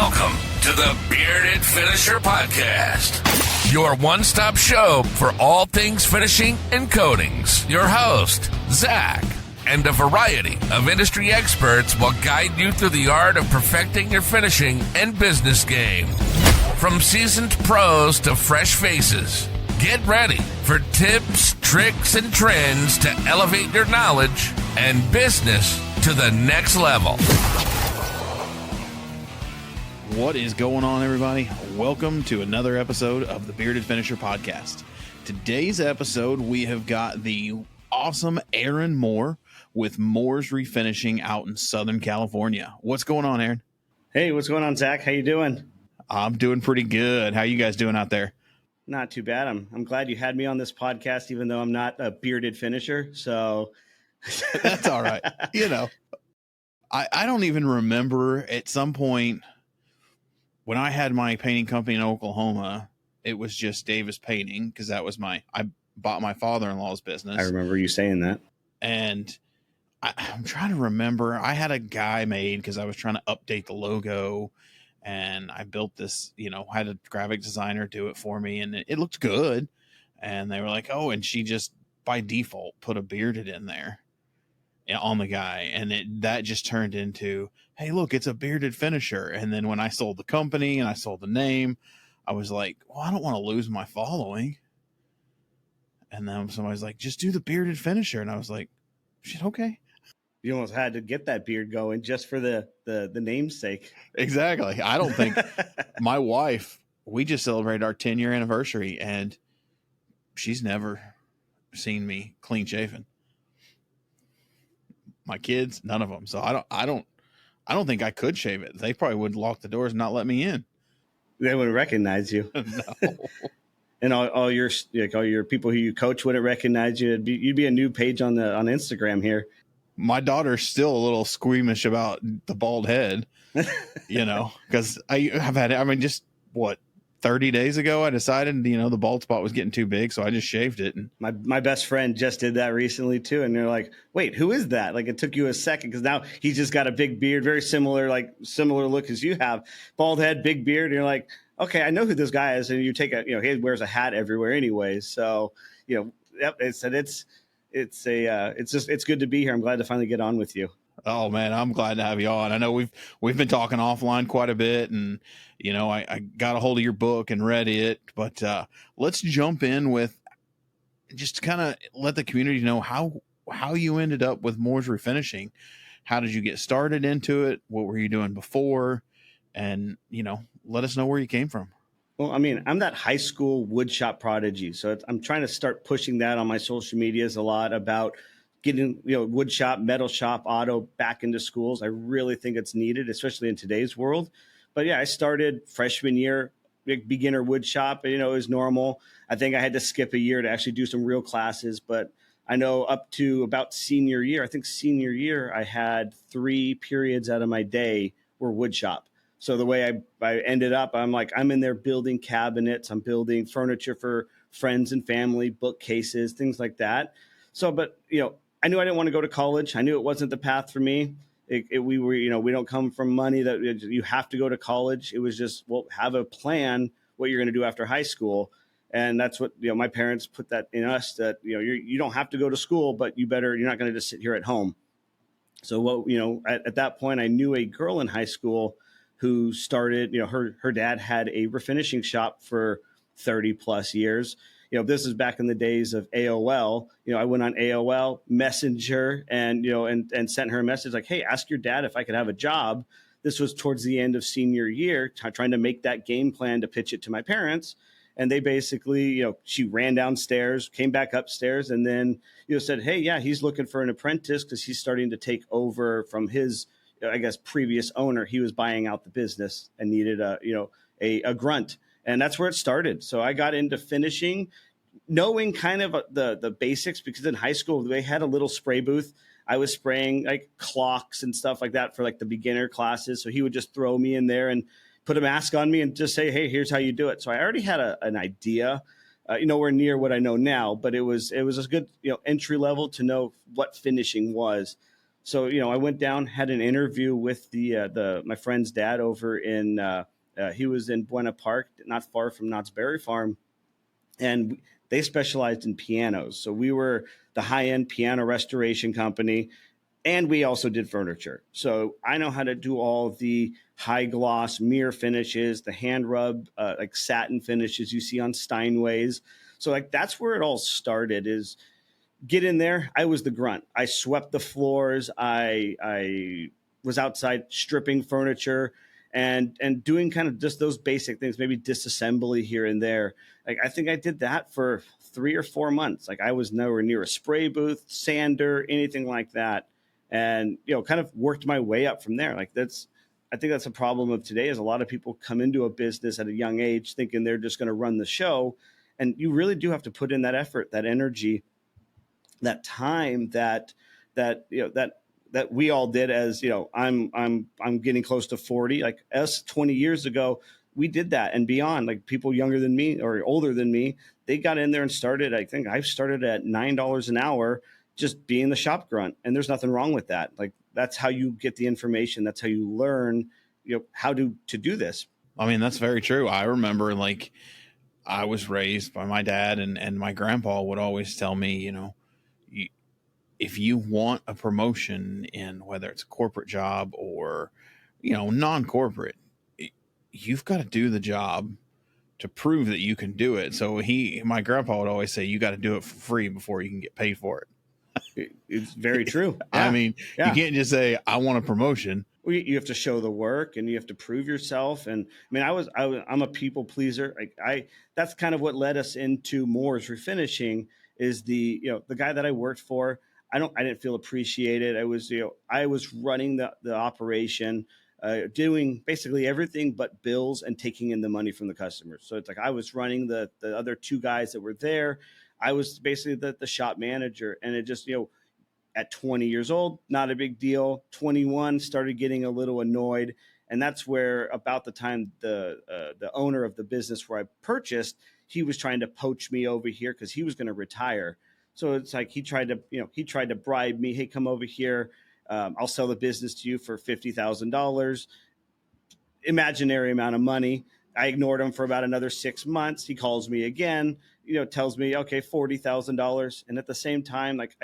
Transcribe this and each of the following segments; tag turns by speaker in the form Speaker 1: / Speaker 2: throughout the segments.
Speaker 1: Welcome to the Bearded Finisher Podcast, your one-stop show for all things finishing and coatings. Your host, Zach, and a variety of industry experts will guide you through the art of perfecting your finishing and business game. From seasoned pros to fresh faces, get ready for tips, tricks, and trends to elevate your knowledge and business to the next level.
Speaker 2: What is going on, everybody? Welcome to another episode of the Bearded Finisher Podcast. Today's episode, we have got the awesome Aaron Moore with Moore's Refinishing out in Southern California. What's going on, Aaron?
Speaker 3: Hey, what's going on, Zach? How you doing?
Speaker 2: I'm doing pretty good. How you guys doing out there?
Speaker 3: Not too bad. I'm glad you had me on this podcast, even though I'm not a bearded finisher. So
Speaker 2: that's all right. You know, I don't even remember at some point when I had my painting company in Oklahoma, it was just Davis Painting because that was I bought my father-in-law's business.
Speaker 3: I remember you saying that.
Speaker 2: And I'm trying to remember. I had a guy made because I was trying to update the logo, and I built this, had a graphic designer do it for me, and it looked good. And they were like, oh, and she just by default put a bearded in there on the guy. And that just turned into, hey, look, it's a bearded finisher. And then when I sold the company and I sold the name, I was like, well, I don't want to lose my following. And then somebody's like, just do the bearded finisher. And I was like, shit, okay.
Speaker 3: You almost had to get that beard going just for the namesake.
Speaker 2: Exactly. I don't think my wife, we just celebrated our 10-year anniversary, and she's never seen me clean shaven. My kids, none of them. So I don't think I could shave it. They probably would lock the doors and not let me in.
Speaker 3: They wouldn't recognize you.
Speaker 2: No.
Speaker 3: And all your people who you coach wouldn't recognize you. You'd be a new page on Instagram here.
Speaker 2: My daughter's still a little squeamish about the bald head, because just 30 days ago, I decided, the bald spot was getting too big. So I just shaved it. And
Speaker 3: my best friend just did that recently too. And they're like, wait, who is that? Like, it took you a second because now he's just got a big beard, very similar look as you have, bald head, big beard. And you're like, okay, I know who this guy is. And you take he wears a hat everywhere anyways. So, yep. It's good to be here. I'm glad to finally get on with you.
Speaker 2: Oh man, I'm glad to have you on. I know we've been talking offline quite a bit, and I got a hold of your book and read it, but let's jump in with just kind of let the community know how you ended up with Moore's Refinishing. How did you get started into it? What were you doing before? And let us know where you came from.
Speaker 3: Well, I mean, I'm that high school woodshop prodigy, so I'm trying to start pushing that on my social medias a lot about getting, woodshop, metal shop, auto back into schools. I really think it's needed, especially in today's world. But yeah, I started freshman year, beginner woodshop. It was normal. I think I had to skip a year to actually do some real classes, but I know up to about senior year, I had 3 periods out of my day were woodshop. So the way I ended up, I'm in there building cabinets. I'm building furniture for friends and family, bookcases, things like that. So, but, I knew I didn't want to go to college. I knew it wasn't the path for me. We don't come from money that you have to go to college. It was just, have a plan what you're going to do after high school. And that's what, my parents put that in us that, you don't have to go to school, but you're not going to just sit here at home. So at that point, I knew a girl in high school who started, her dad had a refinishing shop for 30 plus years. This is back in the days of AOL. I went on AOL Messenger and sent her a message like, hey, ask your dad if I could have a job. This was towards the end of senior year, trying to make that game plan to pitch it to my parents. And they basically, she ran downstairs, came back upstairs, and then, said, hey, yeah, he's looking for an apprentice because he's starting to take over from his, previous owner. He was buying out the business and needed a grunt. And that's where it started. So I got into finishing, knowing kind of the basics, because in high school, they had a little spray booth. I was spraying like clocks and stuff like that for like the beginner classes. So he would just throw me in there and put a mask on me and just say, hey, here's how you do it. So I already had an idea, nowhere near what I know now, but it was a good, entry level to know what finishing was. So, I went down, had an interview with my friend's dad over in, he was in Buena Park, not far from Knott's Berry Farm, and they specialized in pianos. So we were the high-end piano restoration company, and we also did furniture. So I know how to do all the high gloss mirror finishes, the hand rub, like satin finishes you see on Steinways. So like that's where it all started. Is get in there. I was the grunt. I swept the floors. I was outside stripping furniture and doing kind of just those basic things, maybe disassembly here and there. Like I think I did that for 3 or 4 months. Like I was nowhere near a spray booth, sander, anything like that. And kind of worked my way up from there. Like I think that's a problem of today is a lot of people come into a business at a young age thinking they're just going to run the show. And you really do have to put in that effort, that energy, that time that we all did. As I'm getting close to 40. Like us 20 years ago, we did that and beyond. Like people younger than me or older than me, they got in there and started. I think I started at $9 an hour, just being the shop grunt, and there's nothing wrong with that. Like that's how you get the information. That's how you learn how to do this.
Speaker 2: I mean, that's very true. I remember, like, I was raised by my dad, and my grandpa would always tell me, if you want a promotion in whether it's a corporate job or, non-corporate, you've got to do the job to prove that you can do it. So my grandpa would always say, you got to do it for free before you can get paid for it.
Speaker 3: It's very true.
Speaker 2: Yeah. I mean, you can't just say, I want a promotion.
Speaker 3: Well, you have to show the work and you have to prove yourself. And I mean, I'm a people pleaser. That's kind of what led us into Moore's Refinishing. Is the guy that I worked for, I didn't feel appreciated. I was running the operation, doing basically everything but bills and taking in the money from the customers. So it's like I was running the other two guys that were there. I was basically the shop manager, and it just at 20 years old, not a big deal. 21, started getting a little annoyed, and that's where about the time the owner of the business where I purchased, he was trying to poach me over here because he was going to retire. So it's like he tried to bribe me. Hey, come over here. I'll sell the business to you for $50,000. Imaginary amount of money. I ignored him for about another 6 months. He calls me again, tells me, okay, $40,000. And at the same time, like,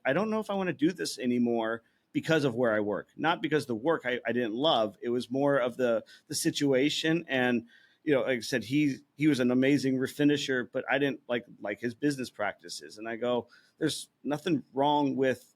Speaker 3: I don't know if I want to do this anymore because of where I work, not because the work I didn't love. It was more of the situation. And, like I said, he was an amazing refinisher, but I didn't like his business practices. And I go, there's nothing wrong with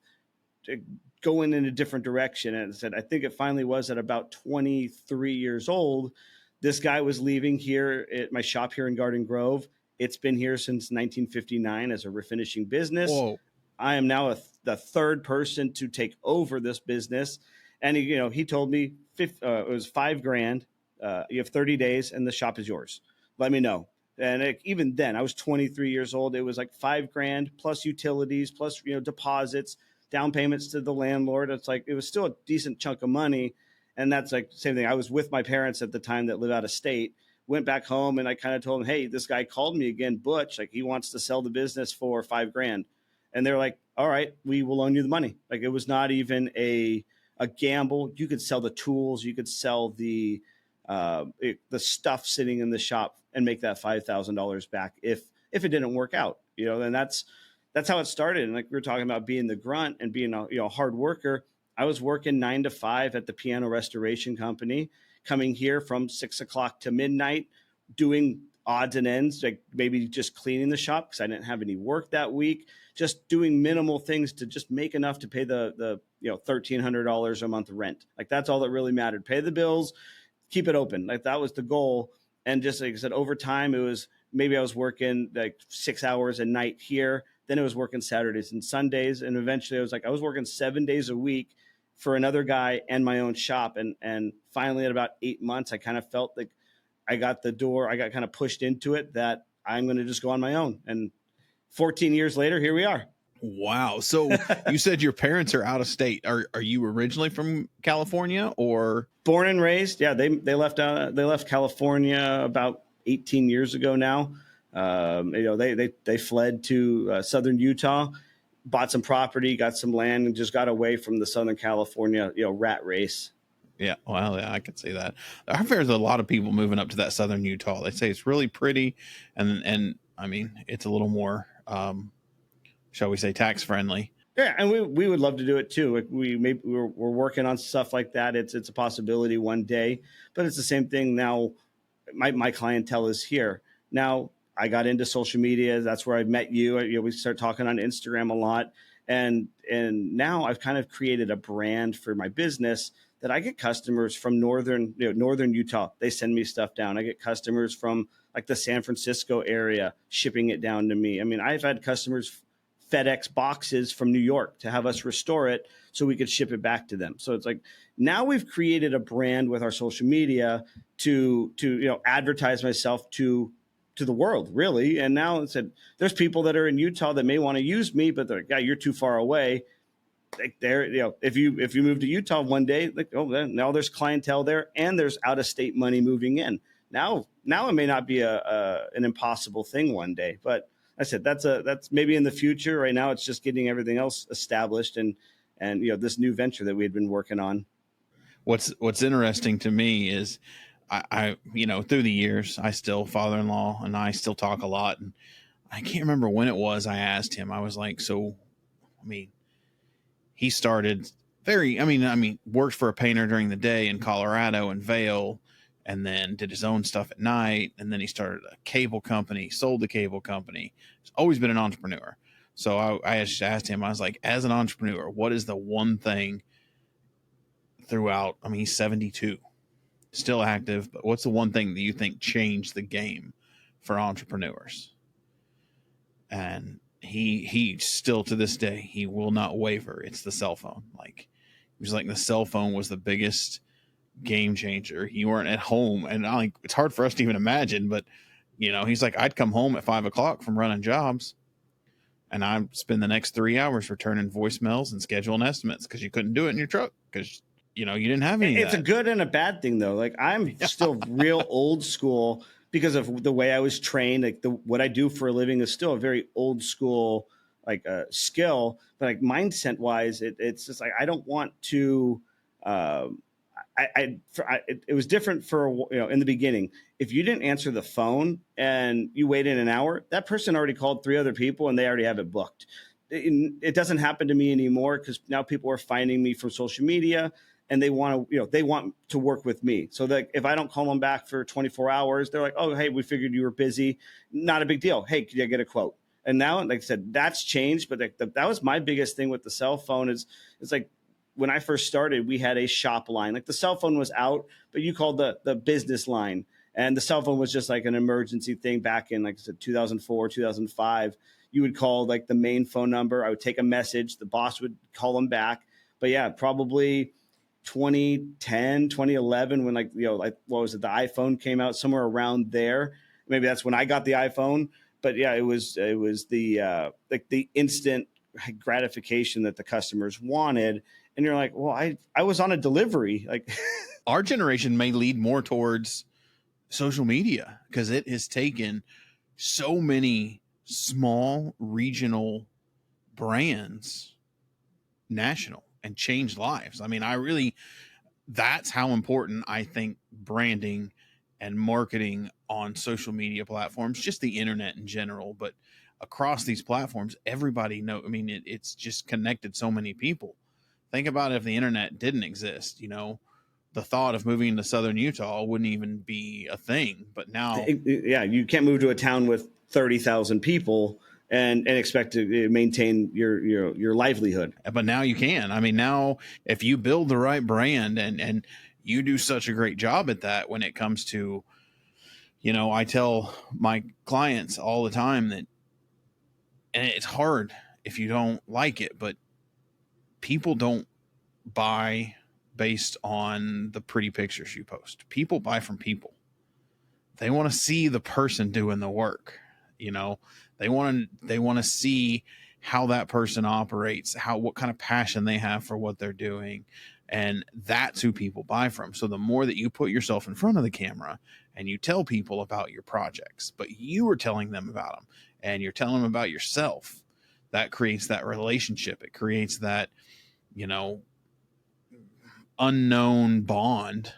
Speaker 3: going in a different direction. And I said, I think it finally was at about 23 years old. This guy was leaving here at my shop here in Garden Grove. It's been here since 1959 as a refinishing business.
Speaker 2: Whoa.
Speaker 3: I am now the third person to take over this business. And he told me it was $5,000. You have 30 days and the shop is yours. Let me know. And even then, I was 23 years old. It was like $5,000 plus utilities, plus deposits, down payments to the landlord. It's like it was still a decent chunk of money. And that's like the same thing. I was with my parents at the time that live out of state, went back home, and I kind of told them, hey, this guy called me again, Butch, like he wants to sell the business for $5,000. And they're like, all right, we will loan you the money. Like it was not even a gamble. You could sell the tools, you could sell the stuff sitting in the shop and make that $5,000 back if it didn't work out, and that's how it started. And like we were talking about being the grunt and being a hard worker. I was working 9 to 5 at the piano restoration company, coming here from 6 o'clock to midnight, doing odds and ends, like maybe just cleaning the shop because I didn't have any work that week, just doing minimal things to just make enough to pay the $1,300 a month rent. Like that's all that really mattered. Pay the bills, keep it open. Like that was the goal. And just like I said, over time, it was maybe I was working like 6 hours a night here. Then it was working Saturdays and Sundays. And eventually I was working 7 days a week for another guy and my own shop. And finally at about 8 months, I kind of felt like I got the door. I got kind of pushed into it that I'm going to just go on my own. And 14 years later, here we are.
Speaker 2: Wow. So you said your parents are out of state. Are you originally from California or?
Speaker 3: Born and raised? Yeah, they left California about 18 years ago now. They fled to southern Utah. bought some property, got some land, and just got away from the Southern California, rat race.
Speaker 2: Yeah, well, yeah, I can see that. I heard there's a lot of people moving up to that southern Utah. They say it's really pretty, and I mean, it's a little more, shall we say, tax friendly.
Speaker 3: Yeah, and we would love to do it too. We're working on stuff like that. It's a possibility one day, but it's the same thing now. My clientele is here now. I got into social media. That's where I met you. We start talking on Instagram a lot, and now I've kind of created a brand for my business that I get customers from northern Utah. They send me stuff down. I get customers from like the San Francisco area shipping it down to me. I mean, I've had customers FedEx boxes from New York to have us restore it so we could ship it back to them. So it's like now we've created a brand with our social media to advertise myself to the world, really. And now it said there's people that are in Utah that may want to use me, but they're like, yeah, you're too far away. Like if you move to Utah one day, like, now there's clientele there and there's out of state money moving in. Now it may not be an impossible thing one day, but I said that's maybe in the future. Right now, it's just getting everything else established and this new venture that we had been working on.
Speaker 2: What's interesting to me is I through the years, I still father-in-law and I still talk a lot, and I can't remember when it was I asked him. I was like, so, I mean, he started worked for a painter during the day in Colorado and Vail, and then did his own stuff at night. And then he started a cable company, sold the cable company. He's always been an entrepreneur. So I just asked him, I was like, as an entrepreneur, what is the one thing throughout, he's 72, still active, but what's the one thing that you think changed the game for entrepreneurs? And he still to this day, he will not waver. It's the cell phone. Like, he was like, the cell phone was the biggest game changer. You weren't at home, and it's hard for us to even imagine, but he's like, I'd come home at 5:00 from running jobs, and I'd spend the next 3 hours returning voicemails and scheduling estimates because you couldn't do it in your truck because you didn't have any.
Speaker 3: It's a good and a bad thing, though. Like, I'm still real old school because of the way I was trained. Like, what I do for a living is still a very old school skill, but like mindset wise, it's just like I don't want to. It was different for in the beginning. If you didn't answer the phone and you waited an hour, that person already called 3 other people and they already have it booked. It doesn't happen to me anymore because now people are finding me from social media and they want to work with me. So that if I don't call them back for 24 hours, they're like, oh, hey, we figured you were busy. Not a big deal. Hey, could I get a quote? And now, like I said, that's changed. But that was my biggest thing with the cell phone is it's like, when I first started, we had a shop line. Like, the cell phone was out, but you called the business line. And the cell phone was just like an emergency thing back in, like I said, 2004, 2005. You would call like the main phone number. I would take a message. The boss would call them back. But yeah, probably 2010, 2011, when what was it? The iPhone came out, somewhere around there. Maybe that's when I got the iPhone. But yeah, it was the the instant gratification that the customers wanted. And you're like, well, I was on a delivery. Like,
Speaker 2: our generation may lead more towards social media because it has taken so many small regional brands national and changed lives. That's how important I think branding and marketing on social media platforms, just the internet in general, but across these platforms, everybody it's just connected so many people. Think about if the internet didn't exist, the thought of moving to southern Utah wouldn't even be a thing. But now,
Speaker 3: you can't move to a town with 30,000 people and expect to maintain your livelihood.
Speaker 2: But now you can. Now if you build the right brand and you do such a great job at that, when it comes to, I tell my clients all the time that, and it's hard if you don't like it, but people don't buy based on the pretty pictures you post. People buy from people. They want to see the person doing the work. They want to see how that person operates, what kind of passion they have for what they're doing. And that's who people buy from. So the more that you put yourself in front of the camera and you tell people about your projects, but you are telling them about them and you're telling them about yourself, that creates that relationship. It creates that, unknown bond.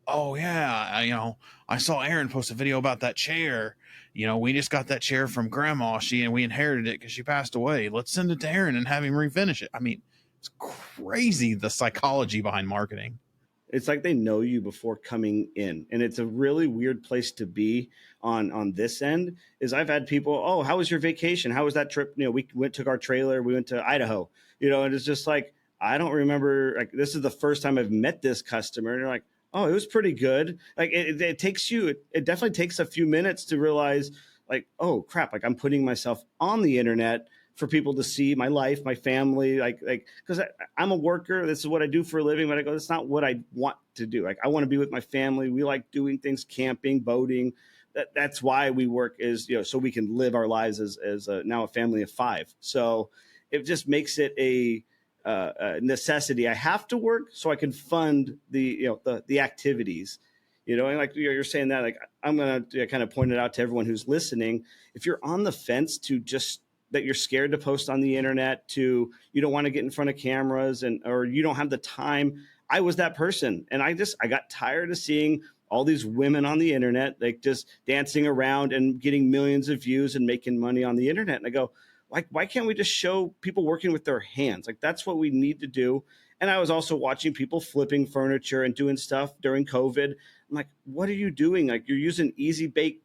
Speaker 2: Oh yeah, I saw Aaron post a video about that chair. We just got that chair from grandma. We inherited it because she passed away. Let's send it to Aaron and have him refinish it. I mean, it's crazy, the psychology behind marketing.
Speaker 3: It's like they know you before coming in, and it's a really weird place to be on this end. Is I've had people, oh, how was your vacation? How was that trip? We took our trailer, we went to Idaho, and it's just like, I don't remember, like, this is the first time I've met this customer, and they're like, oh, it was pretty good. Like it takes you, it definitely takes a few minutes to realize, like, oh crap, like I'm putting myself on the internet for people to see my life, my family, like, because I'm a worker. This is what I do for a living. But I go, that's not what I want to do. Like, I want to be with my family. We like doing things, camping, boating. That's why we work, is, so we can live our lives as now a family of 5. So it just makes it a necessity. I have to work so I can fund the activities. And like you're saying that, like, I'm going to kind of point it out to everyone who's listening. If you're on the fence to just that you're scared to post on the internet, to you don't want to get in front of cameras, or you don't have the time. I was that person, and I got tired of seeing all these women on the internet, like, just dancing around and getting millions of views and making money on the internet. And I go, why can't we just show people working with their hands? Like, that's what we need to do. And I was also watching people flipping furniture and doing stuff during COVID. I'm like, what are you doing? Like, you're using Easy Bake,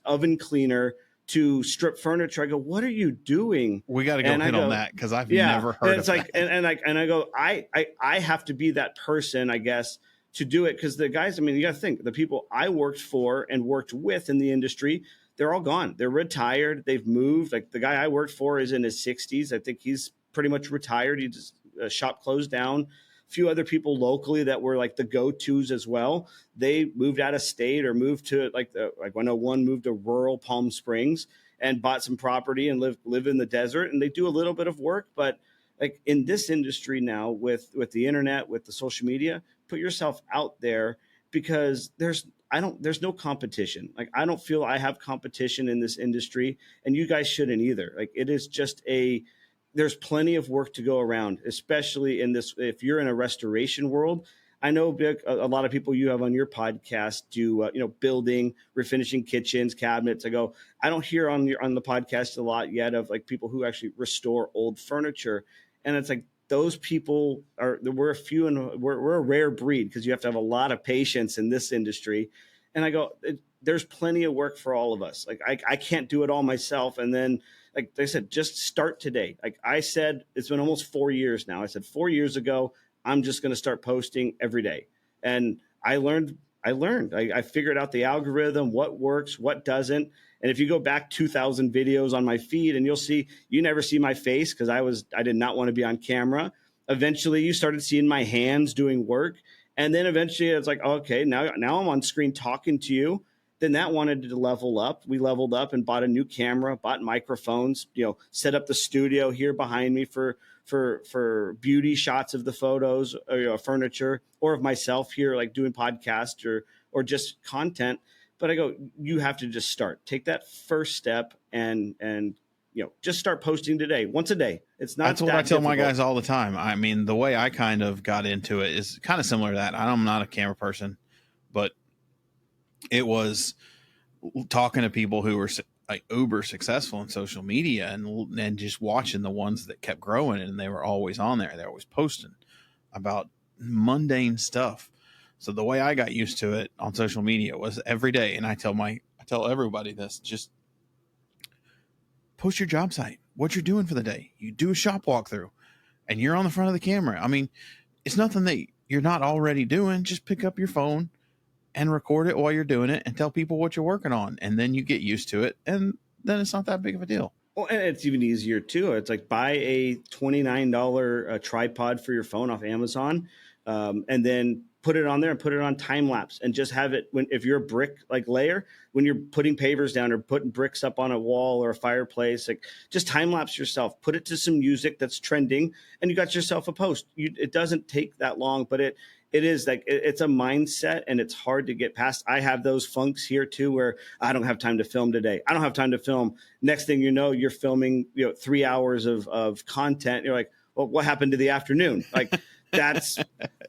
Speaker 3: oven cleaner to strip furniture. I go, what are you doing?
Speaker 2: We got to go hit on that, because I've never heard of that.
Speaker 3: And I go, I have to be that person, I guess, to do it, because the guys, I mean, you got to think, the people I worked for and worked with in the industry, they're all gone. They're retired. They've moved. Like, the guy I worked for is in his 60s. I think he's pretty much retired. He just shop closed down. A few other people locally that were like the go-tos as well, they moved out of state or moved to like I know one moved to rural Palm Springs and bought some property and live in the desert, and they do a little bit of work. But like, in this industry now, with the internet, with the social media, put yourself out there, because there's no competition. Like, I don't feel I have competition in this industry, and you guys shouldn't either. Like, it is just there's plenty of work to go around, especially in this, if you're in a restoration world. I know a lot of people you have on your podcast do, building, refinishing kitchens, cabinets. I don't hear on the podcast a lot yet of like people who actually restore old furniture. And it's like, those people we're a rare breed, because you have to have a lot of patience in this industry. And I go, there's plenty of work for all of us. Like, I can't do it all myself. And then, like I said, just start today. Like I said, it's been almost 4 years now. I said 4 years ago, I'm just going to start posting every day. And I learned. I figured out the algorithm, what works, what doesn't. And if you go back 2,000 videos on my feed, and you never see my face, because I did not want to be on camera. Eventually, you started seeing my hands doing work. And then eventually it's like, okay, now I'm on screen talking to you. Then that wanted to level up. We leveled up and bought a new camera, bought microphones, set up the studio here behind me for beauty shots of the photos, or furniture, or of myself here, like doing podcasts or just content. But I go, you have to just start. Take that first step and just start posting today, once a day. It's not.
Speaker 2: That's what I tell my guys all the time. I mean, the way I kind of got into it is kind of similar to that. I'm not a camera person, but it was talking to people who were like uber successful in social media, and just watching the ones that kept growing, and they were always on there. They're always posting about mundane stuff. So the way I got used to it on social media was every day. And I tell everybody this, just post your job site, what you're doing for the day. You do a shop walkthrough and you're on the front of the camera. I mean, it's nothing that you're not already doing. Just pick up your phone and record it while you're doing it and tell people what you're working on. And then you get used to it. And then it's not that big of a deal.
Speaker 3: Well, and it's even easier too. It's like, buy a $29 tripod for your phone off Amazon, and then put it on there and put it on time lapse, and just have it if you're a brick like layer, when you're putting pavers down or putting bricks up on a wall or a fireplace, like, just time lapse yourself, put it to some music that's trending, and you got yourself a post. It doesn't take that long, but it is like it's a mindset, and it's hard to get past. I have those funks here too, where I don't have time to film today. I don't have time to film. Next thing you know, you're filming 3 hours of content. You're like, well, what happened to the afternoon? Like that's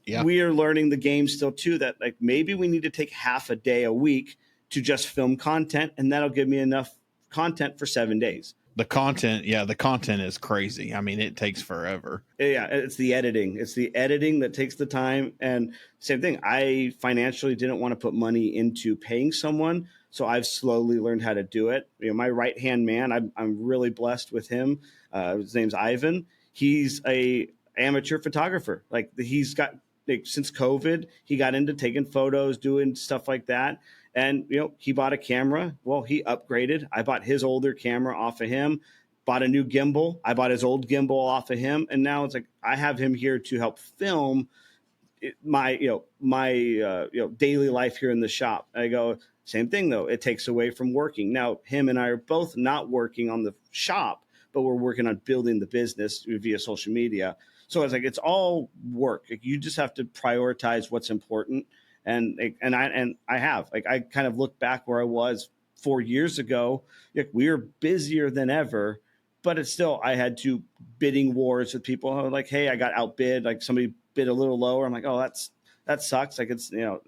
Speaker 2: Yeah.
Speaker 3: we are learning the game still too. That like maybe we need to take half a day a week to just film content, and that'll give me enough content for 7 days.
Speaker 2: The content is crazy. I mean, it takes forever.
Speaker 3: Yeah, it's the editing. It's the editing that takes the time. And same thing, I financially didn't want to put money into paying someone, so I've slowly learned how to do it. My right-hand man, I'm really blessed with him. His name's Ivan. He's a amateur photographer. Like he's got since COVID, he got into taking photos, doing stuff like that. And, he bought a camera. Well, he upgraded. I bought his older camera off of him, bought a new gimbal. I bought his old gimbal off of him. And now it's like, I have him here to help film my daily life here in the shop. I go, same thing though. It takes away from working. Now, him and I are both not working on the shop, but we're working on building the business via social media. So it's like, it's all work. Like, you just have to prioritize what's important. And I have, like, I kind of look back where I was 4 years ago. Like, we were busier than ever, but it's still, I had to bidding wars with people. Like, hey, I got outbid. Like somebody bid a little lower. I'm like, oh, that sucks. Like it's, now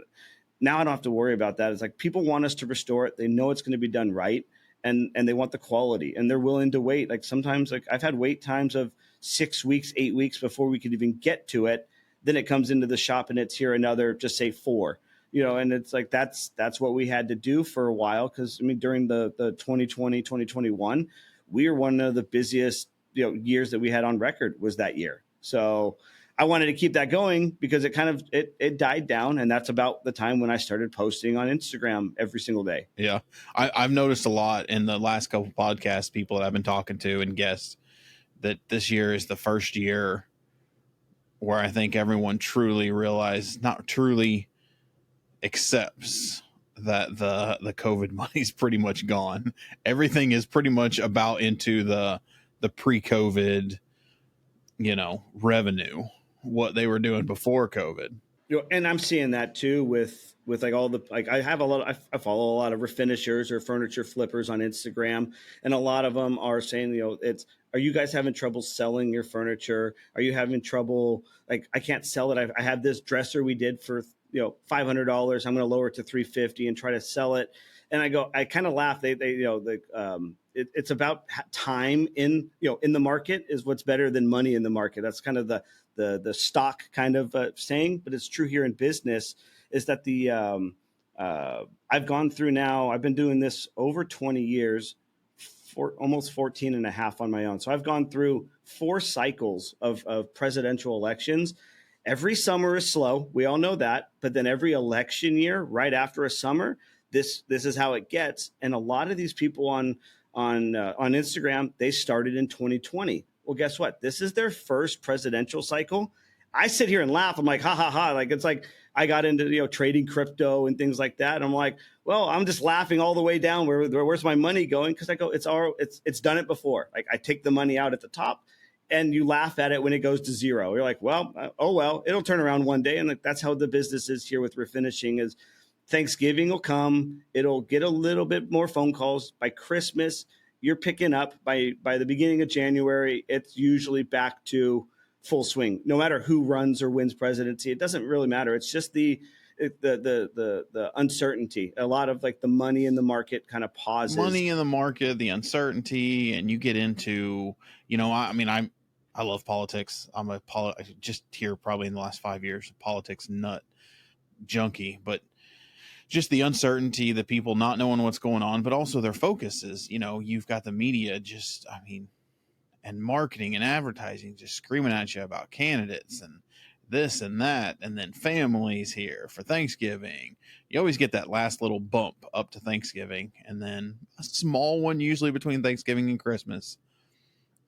Speaker 3: I don't have to worry about that. It's like people want us to restore it. They know it's going to be done right. And they want the quality, and they're willing to wait. Like sometimes, like I've had wait times of 6 weeks, 8 weeks before we could even get to it. Then it comes into the shop and it's here another, just say 4, and it's like, that's what we had to do for a while. Cause I mean, during the 2020, 2021, we were one of the busiest, years that we had on record was that year. So I wanted to keep that going because it kind of, it died down. And that's about the time when I started posting on Instagram every single day.
Speaker 2: Yeah. I've noticed a lot in the last couple podcasts, people that I've been talking to and guests, that this year is the first year where I think everyone truly accepts that the COVID money's pretty much gone. Everything is pretty much about into the pre-COVID, revenue, what they were doing before COVID.
Speaker 3: And I'm seeing that too with like all the, like I follow a lot of refinishers or furniture flippers on Instagram, and a lot of them are saying, are you guys having trouble selling your furniture? Are you having trouble? Like, I can't sell it. I have this dresser we did for, $500. I'm going to lower it to $350 and try to sell it. And I kind of laugh. It's about time in the market is what's better than money in the market. That's kind of the stock kind of saying, but it's true here in business is that I've gone through now, I've been doing this over 20 years, for almost 14 and a half on my own. So I've gone through 4 cycles of presidential elections. Every summer is slow. We all know that. But then every election year, right after a summer, this is how it gets. And a lot of these people on Instagram, they started in 2020. Well, guess what? This is their first presidential cycle. I sit here and laugh. I'm like, ha, ha, ha. Like, it's like I got into, trading crypto and things like that. And I'm like, well, I'm just laughing all the way down. Where's my money going? Because I go, it's done it before. Like, I take the money out at the top and you laugh at it when it goes to zero. You're like, well, it'll turn around one day. And like, that's how the business is here with Refinishing is Thanksgiving will come. It'll get a little bit more phone calls. By Christmas, you're picking up. By the beginning of January, it's usually back to full swing. No matter who runs or wins presidency, it doesn't really matter. It's just the uncertainty. A lot of like the money in the market kind of pauses.
Speaker 2: Money in the market, the uncertainty, and you get into, I love politics. I'm just here probably in the last 5 years, politics nut junkie, but just the uncertainty, the people not knowing what's going on, but also their focus is, you've got the media and marketing and advertising just screaming at you about candidates and this and that, and then families here for Thanksgiving. You always get that last little bump up to Thanksgiving, and then a small one usually between Thanksgiving and Christmas.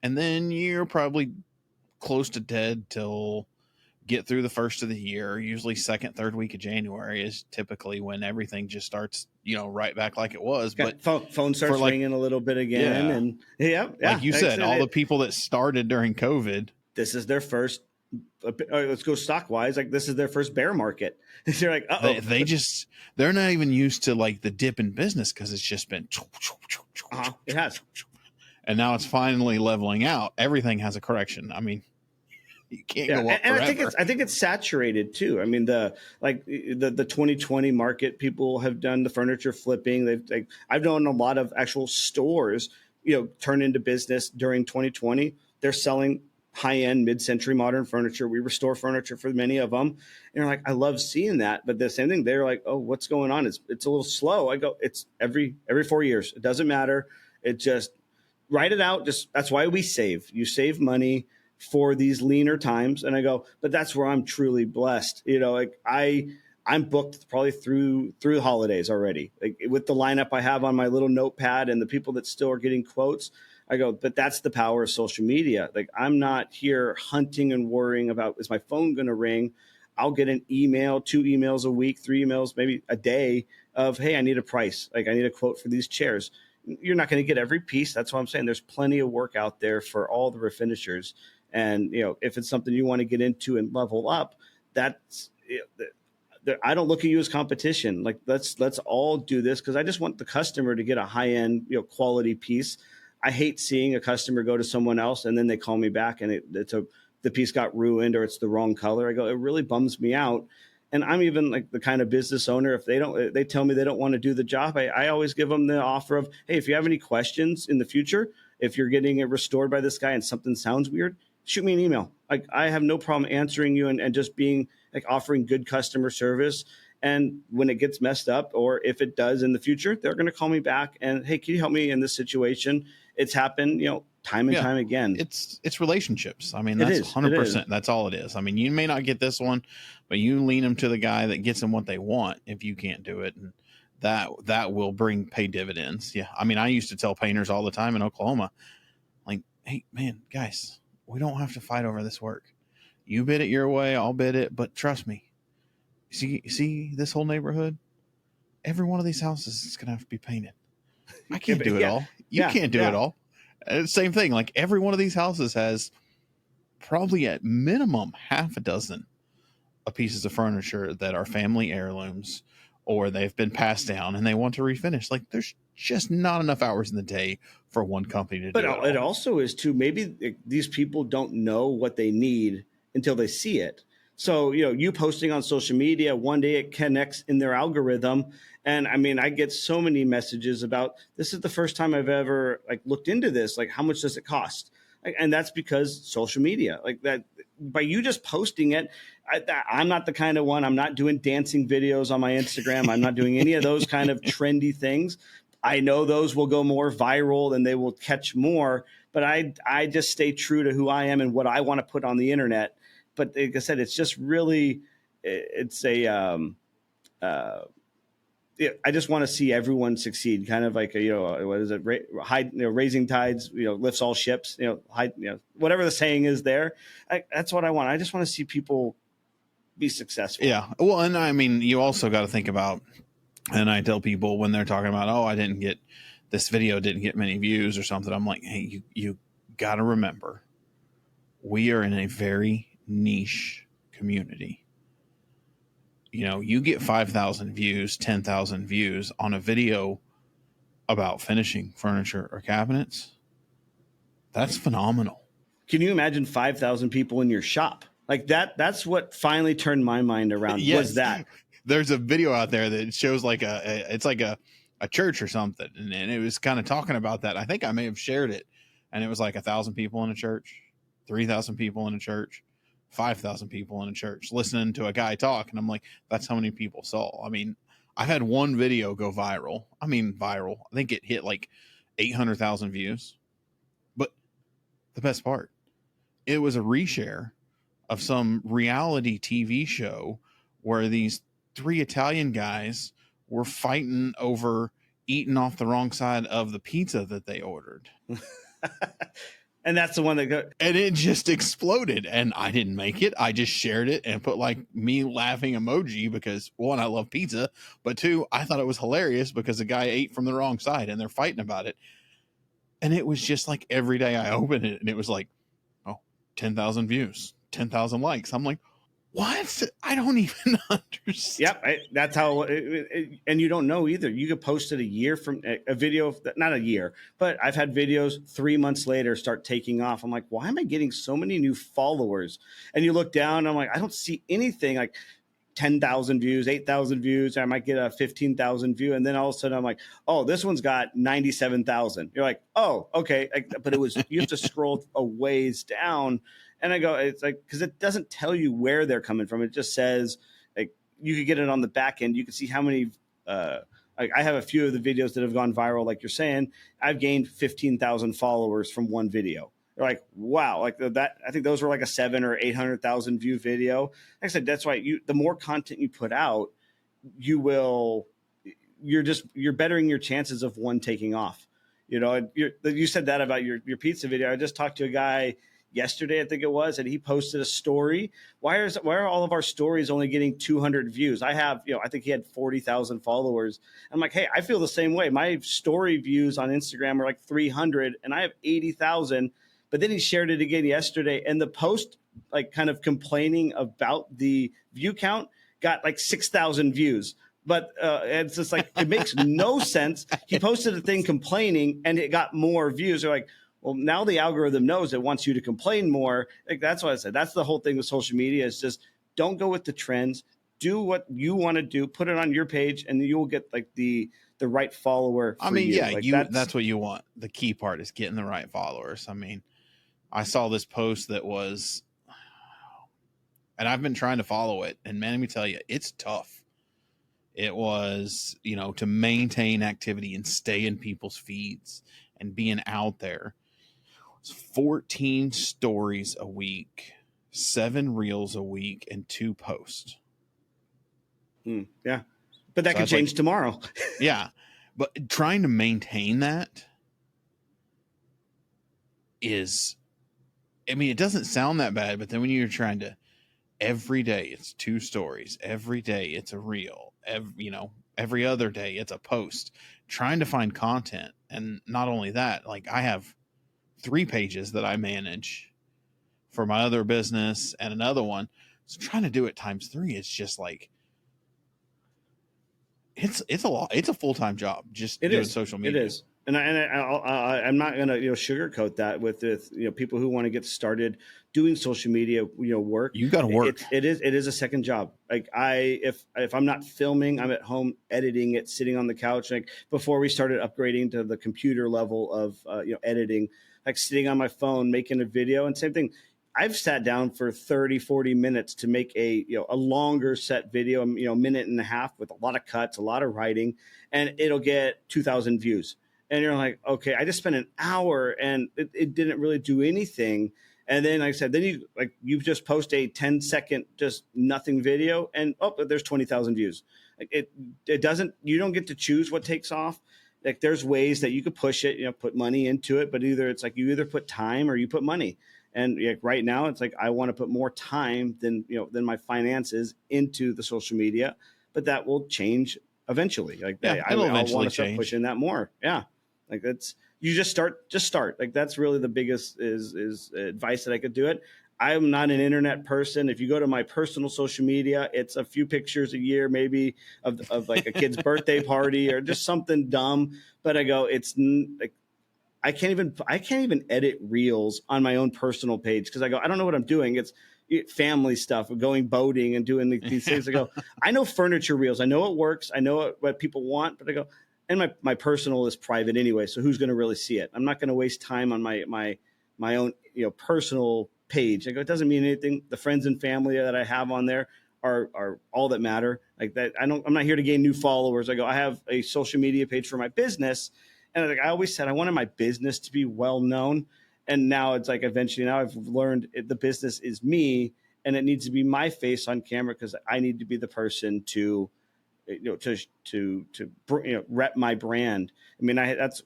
Speaker 2: And then you're probably close to dead till get through the first of the year. Usually second, third week of January is typically when everything just starts, right back like it was. But
Speaker 3: phone starts ringing a little bit again.
Speaker 2: Yeah.
Speaker 3: And yeah,
Speaker 2: like you said, all the people that started during COVID,
Speaker 3: this is their first let's go stock wise. Like this is their first bear market. They're like, uh-oh.
Speaker 2: They're not even used to like the dip in business because it's just been.
Speaker 3: It has.
Speaker 2: And now it's finally leveling out. Everything has a correction. I mean, you can't go up
Speaker 3: and
Speaker 2: forever.
Speaker 3: I think it's saturated too. I mean, the 2020 market, people have done the furniture flipping. I've known a lot of actual stores, turn into business during 2020. They're selling high-end mid-century modern furniture. We restore furniture for many of them. And you're like, I love seeing that. But the same thing, they're like, oh, what's going on? It's a little slow. I go, it's every 4 years. It doesn't matter. It just write it out. That's why we save. You save money for these leaner times. And I go, but that's where I'm truly blessed. I'm booked probably through the holidays already. Like with the lineup I have on my little notepad and the people that still are getting quotes, I go, but that's the power of social media. Like I'm not here hunting and worrying about, is my phone going to ring? I'll get an email, 2 emails a week, 3 emails, maybe a day of, hey, I need a price. Like I need a quote for these chairs. You're not going to get every piece. That's what I'm saying. There's plenty of work out there for all the refinishers. And, if it's something you want to get into and level up, that's, I don't look at you as competition. Like let's all do this because I just want the customer to get a high end, quality piece. I hate seeing a customer go to someone else and then they call me back and the piece got ruined or it's the wrong color. I go, it really bums me out. And I'm even like the kind of business owner, if they tell me they don't want to do the job, I always give them the offer of, hey, if you have any questions in the future, if you're getting it restored by this guy and something sounds weird, shoot me an email. Like I have no problem answering you and just being like offering good customer service. And when it gets messed up, or if it does in the future, they're going to call me back and, hey, can you help me in this situation? It's happened, time and time again.
Speaker 2: It's relationships. I mean, that's 100%. That's all it is. I mean, you may not get this one, but you lean them to the guy that gets them what they want if you can't do it. And that will pay dividends. Yeah. I mean, I used to tell painters all the time in Oklahoma, like, hey, man, guys, we don't have to fight over this work. You bid it your way, I'll bid it. But trust me, see this whole neighborhood? Every one of these houses is going to have to be painted. I can't do it all. You can't do it all. Same thing. Like every one of these houses has probably at minimum half a dozen of pieces of furniture that are family heirlooms or they've been passed down and they want to refinish. Like there's just not enough hours in the day for one company to do it.
Speaker 3: But it also is too, maybe these people don't know what they need until they see it. So, you posting on social media, one day it connects in their algorithm. And I mean, I get so many messages about, this is the first time I've ever looked into this. Like, how much does it cost? And that's because social media, like that, by you just posting it, I'm not the kind of one, I'm not doing dancing videos on my Instagram. I'm not doing any of those kind of trendy things. I know those will go more viral and they will catch more, but I just stay true to who I am and what I want to put on the internet. But like I said, it's just really, it's I just want to see everyone succeed. Kind of like what is it? Raising tides, lifts all ships. Whatever the saying is there. That's what I want. I just want to see people be successful.
Speaker 2: Yeah. Well, and I mean, you also got to think about. And I tell people when they're talking about, this video didn't get many views or something. I'm like, hey, you got to remember, we are in a very niche community. You get 5,000 views, 10,000 views on a video about finishing furniture or cabinets. That's phenomenal.
Speaker 3: Can you imagine 5,000 people in your shop? Like that's what finally turned my mind around. Yes. Was that.
Speaker 2: There's a video out there that shows it's like a church or something. And it was kind of talking about that. I think I may have shared it. And it was like 1,000 people in a church, 3,000 people in a church, 5,000 people in a church listening to a guy talk. And I'm like, that's how many people saw. I mean, I've had one video go viral. I think it hit like 800,000 views. But the best part, it was a reshare of some reality TV show where these 3 Italian guys were fighting over eating off the wrong side of the pizza that they ordered.
Speaker 3: And that's the one
Speaker 2: and it just exploded. And I didn't make it. I just shared it and put me laughing emoji because 1, I love pizza, but 2, I thought it was hilarious because the guy ate from the wrong side and they're fighting about it. And it was just every day I opened it and it was 10,000 views, 10,000 likes. I'm like, what? I don't even understand.
Speaker 3: Yep, that's how. And you don't know either. You could post it a year from a video, not a year, but I've had videos 3 months later start taking off. I'm like, why am I getting so many new followers? And you look down, and I'm like, I don't see anything like 10,000 views, 8,000 views. I might get a 15,000 view. And then all of a sudden I'm like, oh, this one's got 97,000. You're like, oh, okay. But you have to scroll a ways down. And I go, it's like, because it doesn't tell you where they're coming from. It just says, like, you could get it on the back end. You can see how many, I have a few of the videos that have gone viral. Like you're saying, I've gained 15,000 followers from one video. They're like, wow, like that. I think those were like a 700,000 or 800,000 view video. Like I said, that's why the more content you put out, you're bettering your chances of one taking off. You said that about your pizza video. I just talked to a guy yesterday, I think it was, and he posted a story. Why are all of our stories only getting 200 views? I think he had 40,000 followers. I'm like, hey, I feel the same way. My story views on Instagram are like 300 and I have 80,000. But then he shared it again yesterday, and the post, like kind of complaining about the view count, got like 6,000 views. But it's just like, it makes no sense. He posted a thing complaining, and it got more views. They're like, well, now the algorithm knows it wants you to complain more. Like, that's what I said. That's the whole thing with social media, is just don't go with the trends. Do what you want to do. Put it on your page, and you will get like the right follower.
Speaker 2: I mean,
Speaker 3: you.
Speaker 2: yeah,
Speaker 3: Like,
Speaker 2: that's what you want. The key part is getting the right followers. I mean, I saw this post that was, and I've been trying to follow it, and man, let me tell you, it's tough. It was, to maintain activity and stay in people's feeds and being out there. It's 14 stories a week, 7 reels a week, and 2 posts.
Speaker 3: Yeah, but that could change tomorrow.
Speaker 2: Yeah, but trying to maintain that is, I mean, it doesn't sound that bad, but then when you're trying to, every day it's 2 stories, every day it's a reel, every other day it's a post, trying to find content. And not only that, like I have 3 pages that I manage for my other business and another one. So trying to do it times 3, it's just like, it's a lot. It's a full-time job just doing social media.
Speaker 3: It is. And I'm not going to sugarcoat that with people who want to get started doing social media work.
Speaker 2: You got to work.
Speaker 3: It is a second job. Like if I'm not filming, I'm at home editing it, sitting on the couch. Like before we started upgrading to the computer level of editing, like sitting on my phone making a video. And same thing, I've sat down for 30, 40 minutes to make a longer set video, a minute and a half with a lot of cuts, a lot of writing, and it'll get 2,000 views. And you're like, okay, I just spent an hour and it didn't really do anything. And then, like I said, then you just post a 10-second, just nothing video, and there's 20,000 views. Like it doesn't, you don't get to choose what takes off. Like there's ways that you could push it, put money into it, but it's like you either put time or you put money. And right now it's like, I want to put more time than my finances into the social media, but that will change eventually. Like I want to start pushing that more. Yeah. Like that's, you just start. Like that's really the biggest is advice that I could do it. I'm not an internet person. If you go to my personal social media, it's a few pictures a year, maybe of like a kid's birthday party or just something dumb. But I go, it's like, I can't even edit reels on my own personal page because I go, I don't know what I'm doing. It's family stuff, going boating and doing these things. I go, I know furniture reels. I know it works. I know what people want, but I go, and my personal is private anyway. So who's going to really see it? I'm not going to waste time on my own, personal page. I go, it doesn't mean anything. The friends and family that I have on there are all that matter. Like that. I'm not here to gain new followers. I go, I have a social media page for my business. And like I always said, I wanted my business to be well known. And now it's like eventually now I've learned the business is me and it needs to be my face on camera because I need to be the person to rep my brand. I mean,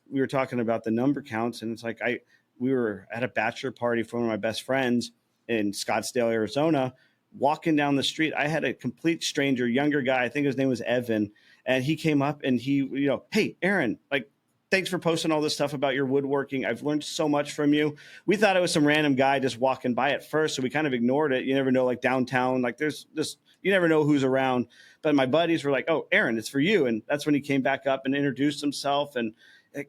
Speaker 3: we were talking about the number counts and it's like we were at a bachelor party for one of my best friends in Scottsdale, Arizona. Walking down the street, I had a complete stranger, younger guy. I think his name was Evan. And he came up and he, hey, Aaron, like, thanks for posting all this stuff about your woodworking. I've learned so much from you. We thought it was some random guy just walking by at first, so we kind of ignored it. You never know, like downtown, like there's this, you never know who's around. But my buddies were like, "Oh, Aaron, it's for you." And that's when he came back up and introduced himself. And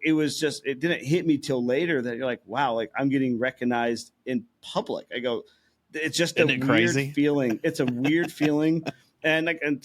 Speaker 3: it was just, it didn't hit me till later that you're like, wow, like I'm getting recognized in public. I go, it's just
Speaker 2: Isn't
Speaker 3: a
Speaker 2: it
Speaker 3: weird
Speaker 2: crazy?
Speaker 3: feeling. It's a weird feeling. And like, and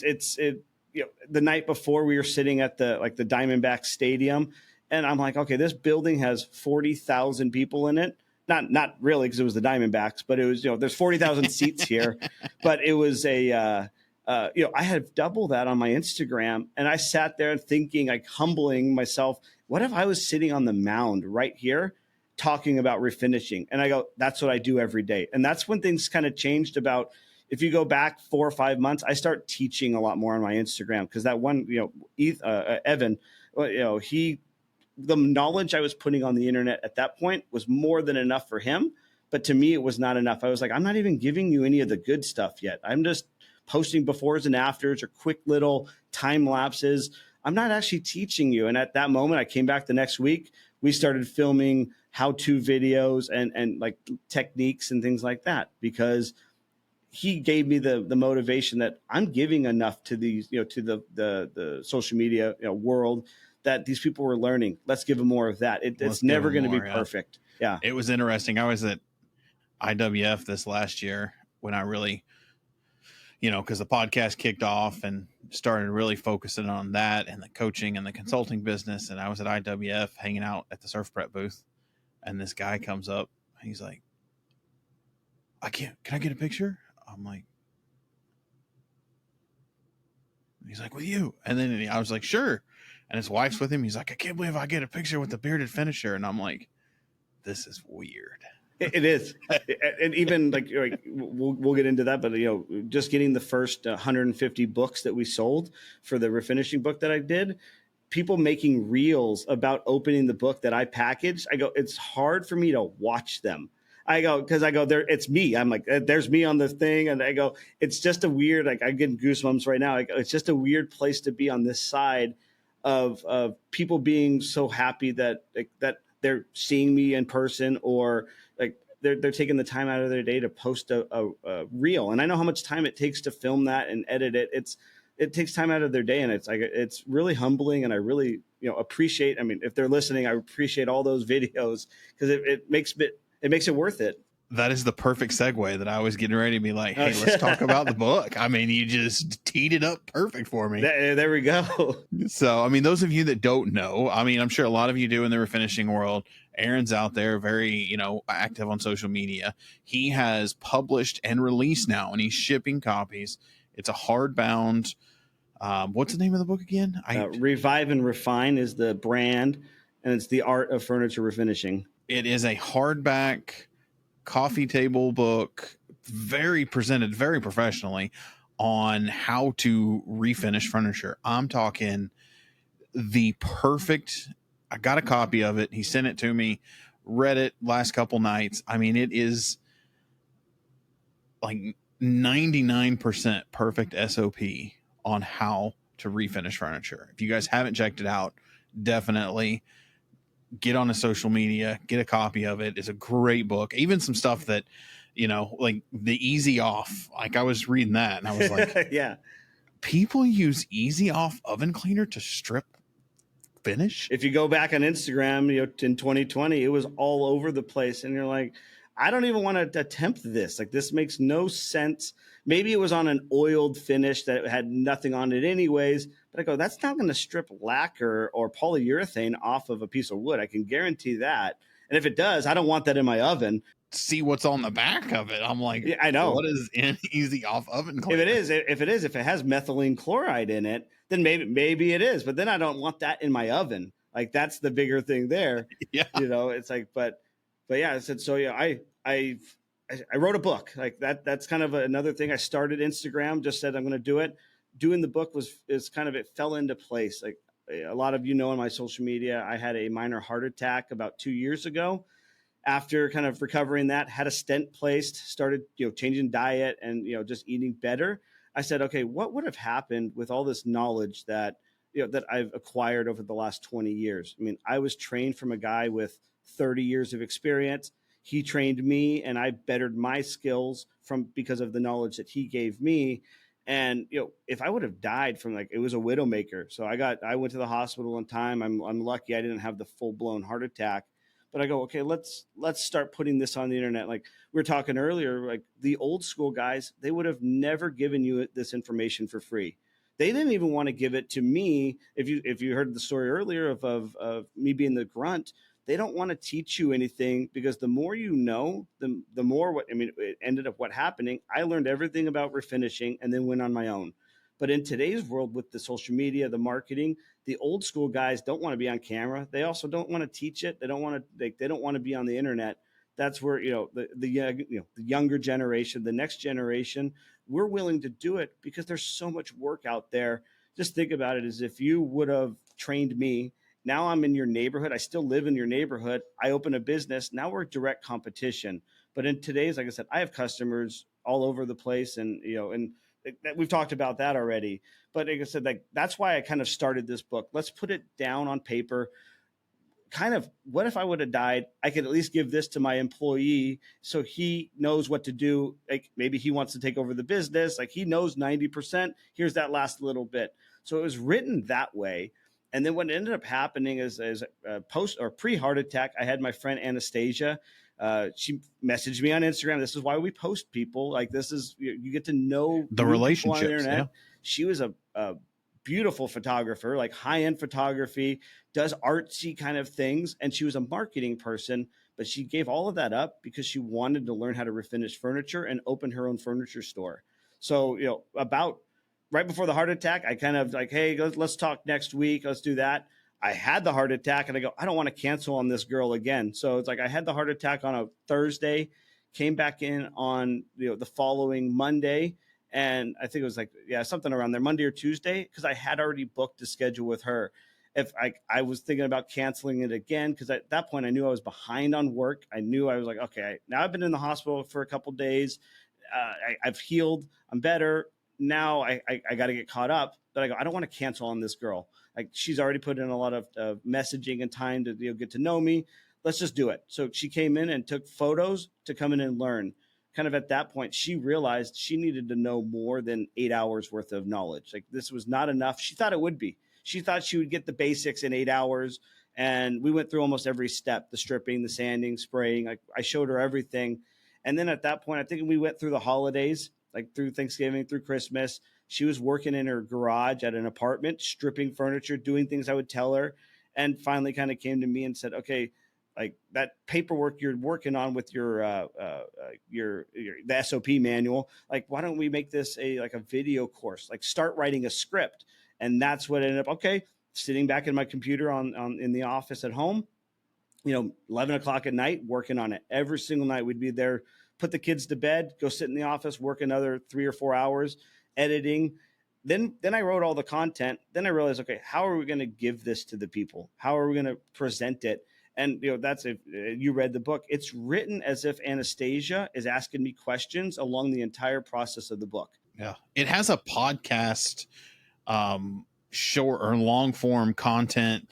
Speaker 3: the night before we were sitting at the Diamondback Stadium, and I'm like, okay, this building has 40,000 people in it. Not really, because it was the Diamondbacks, but it was, there's 40,000 seats here. But it was I had double that on my Instagram, and I sat there thinking, like humbling myself, what if I was sitting on the mound right here talking about refinishing? And I go, that's what I do every day. And that's when things kind of changed. About, if you go back 4 or 5 months, I start teaching a lot more on my Instagram, because that one, Evan, the knowledge I was putting on the internet at that point was more than enough for him. But to me, it was not enough. I was like, I'm not even giving you any of the good stuff yet. I'm just posting befores and afters or quick little time lapses. I'm not actually teaching you. And at that moment, I came back the next week. We started filming how-to videos and like techniques and things like that, because he gave me the motivation that I'm giving enough to these, to the social media world, that these people were learning. Let's give them more of that. It's never going to be perfect. Yeah.
Speaker 2: It was interesting. I was at IWF this last year when I really, because the podcast kicked off and started really focusing on that and the coaching and the consulting business. And I was at IWF hanging out at the surf prep booth, and this guy comes up. He's like, can I get a picture? I'm like, he's like, with you. And then I was like, sure. And his wife's with him. He's like, I can't believe I get a picture with the bearded finisher. And I'm like, this is weird.
Speaker 3: It is. And even like we'll get into that, but just getting the first 150 books that we sold for the refinishing book that I did, people making reels about opening the book that I packaged. I go, it's hard for me to watch them. I go, because I go there, it's me. I'm like, there's me on the thing. And I go, it's just a weird, like I'm getting goosebumps right now. I go, it's just a weird place to be on this side of people being so happy that that they're seeing me in person, or like they're taking the time out of their day to post a reel. And I know how much time it takes to film that and edit it. It takes time out of their day, and it's like, it's really humbling. And I really, appreciate, I mean, if they're listening, I appreciate all those videos, because it makes it worth it.
Speaker 2: That is the perfect segue that I was getting ready to be like, hey, let's talk about the book. I mean, you just teed it up perfect for me.
Speaker 3: There we go.
Speaker 2: So, I mean, those of you that don't know, I mean, I'm sure a lot of you do in the refinishing world. Aaron's out there very, active on social media. He has published and released now, and he's shipping copies. It's a hardbound. What's the name of the book again?
Speaker 3: Revive and Refine is the brand, and it's the art of furniture refinishing.
Speaker 2: It is a hardback coffee table book, presented very professionally on how to refinish furniture. I'm talking the perfect. I got a copy of it. He sent it to me, read it last couple nights. I mean, it is like 99% perfect SOP on how to refinish furniture. If you guys haven't checked it out, definitely get on a social media, get a copy of it. It's a great book. Even some stuff that, like the Easy Off, like I was reading that and I was like,
Speaker 3: yeah,
Speaker 2: people use Easy Off oven cleaner to strip finish.
Speaker 3: If you go back on Instagram, in 2020, it was all over the place. And you're like, I don't even want to attempt this. Like, this makes no sense. Maybe it was on an oiled finish that had nothing on it anyways. But I go, that's not going to strip lacquer or polyurethane off of a piece of wood. I can guarantee that. And if it does, I don't want that in my oven.
Speaker 2: See what's on the back of it. I'm like,
Speaker 3: yeah, I know.
Speaker 2: What is an Easy Off oven cleaner?
Speaker 3: If it has methylene chloride in it, then maybe it is. But then I don't want that in my oven. Like, that's the bigger thing there.
Speaker 2: Yeah.
Speaker 3: It's like, but yeah, I said, so yeah, I wrote a book like that. That's kind of another thing. I started Instagram, just said I'm going to do it. Doing the book is kind of, it fell into place. Like a lot of on my social media, I had a minor heart attack about 2 years ago. After kind of recovering that, had a stent placed, started changing diet and just eating better. I said, okay, what would have happened with all this knowledge that that I've acquired over the last 20 years. I mean, I was trained from a guy with 30 years of experience. He trained me, and I bettered my skills because of the knowledge that he gave me. And if I would have died from, like, it was a widowmaker, so I went to the hospital in time. I'm lucky I didn't have the full blown heart attack. But I go, okay, let's start putting this on the internet. Like we were talking earlier, like the old school guys, they would have never given you this information for free. They didn't even want to give it to me. If you heard the story earlier of me being the grunt, they don't want to teach you anything, because the more you know, the more it ended up what happening. I learned everything about refinishing and then went on my own. But in today's world, with the social media, the marketing, the old school guys don't want to be on camera. They also don't want to teach it. They don't want to be on the internet. That's where the younger generation, the next generation, we're willing to do it because there's so much work out there. Just think about it as if you would have trained me. Now I'm in your neighborhood. I still live in your neighborhood. I open a business. Now we're direct competition. But in today's, like I said, I have customers all over the place, and we've talked about that already. But like I said, that's why I kind of started this book. Let's put it down on paper. Kind of, what if I would have died? I could at least give this to my employee so he knows what to do. Like maybe he wants to take over the business. Like he knows 90%. Here's that last little bit. So it was written that way. And then what ended up happening is post or pre-heart attack, I had my friend Anastasia. She messaged me on Instagram. This is why we post people. Like this is, you get to know
Speaker 2: the relationships on the internet.
Speaker 3: Yeah. She was a beautiful photographer, like high-end photography, does artsy kind of things. And she was a marketing person, but she gave all of that up because she wanted to learn how to refinish furniture and open her own furniture store. So, about right before the heart attack, I kind of like, hey, let's talk next week. Let's do that. I had the heart attack and I go, I don't want to cancel on this girl again. So it's like, I had the heart attack on a Thursday, came back in on, the following Monday. And I think it was like, something around there, Monday or Tuesday, because I had already booked a schedule with her. If I was thinking about canceling it again, because at that point I knew I was behind on work. I knew I was like, okay, now I've been in the hospital for a couple of days. I've healed. I'm better. Now I got to get caught up. But I go, I don't want to cancel on this girl. Like she's already put in a lot of messaging and time to get to know me. Let's just do it. So she came in and took photos to come in and learn. Kind of at that point, she realized she needed to know more than 8 hours worth of knowledge. Like this was not enough. She thought it would be. She thought she would get the basics in 8 hours. And we went through almost every step, the stripping, the sanding, spraying. I showed her everything. And then at that point, I think we went through the holidays, like through Thanksgiving, through Christmas. She was working in her garage at an apartment, stripping furniture, doing things I would tell her. And finally kind of came to me and said, okay, like that paperwork you're working on with your the SOP manual, like why don't we make this a video course? Like start writing a script. And that's what ended up, sitting back in my computer in the office at home, 11 o'clock at night, working on it. Every single night we'd be there, put the kids to bed, go sit in the office, work another 3 or 4 hours, editing. Then I wrote all the content. Then I realized, okay, how are we going to give this to the people? How are we going to present it? And that's, if you read the book, it's written as if Anastasia is asking me questions along the entire process of the book.
Speaker 2: Yeah, it has a podcast, short or long form content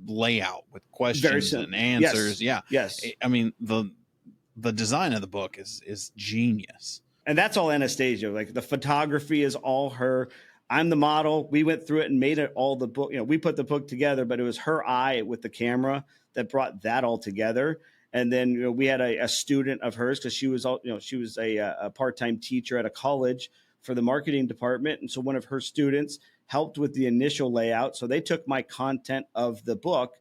Speaker 2: layout with questions and answers.
Speaker 3: Yes.
Speaker 2: I mean the design of the book is genius.
Speaker 3: And that's all Anastasia. Like the photography is all her. I'm the model. We went through it and made it all the book. We put the book together, but it was her eye with the camera that brought that all together. And then we had a student of hers, because she was a part-time teacher at a college for the marketing department. And so one of her students helped with the initial layout. So they took my content of the book,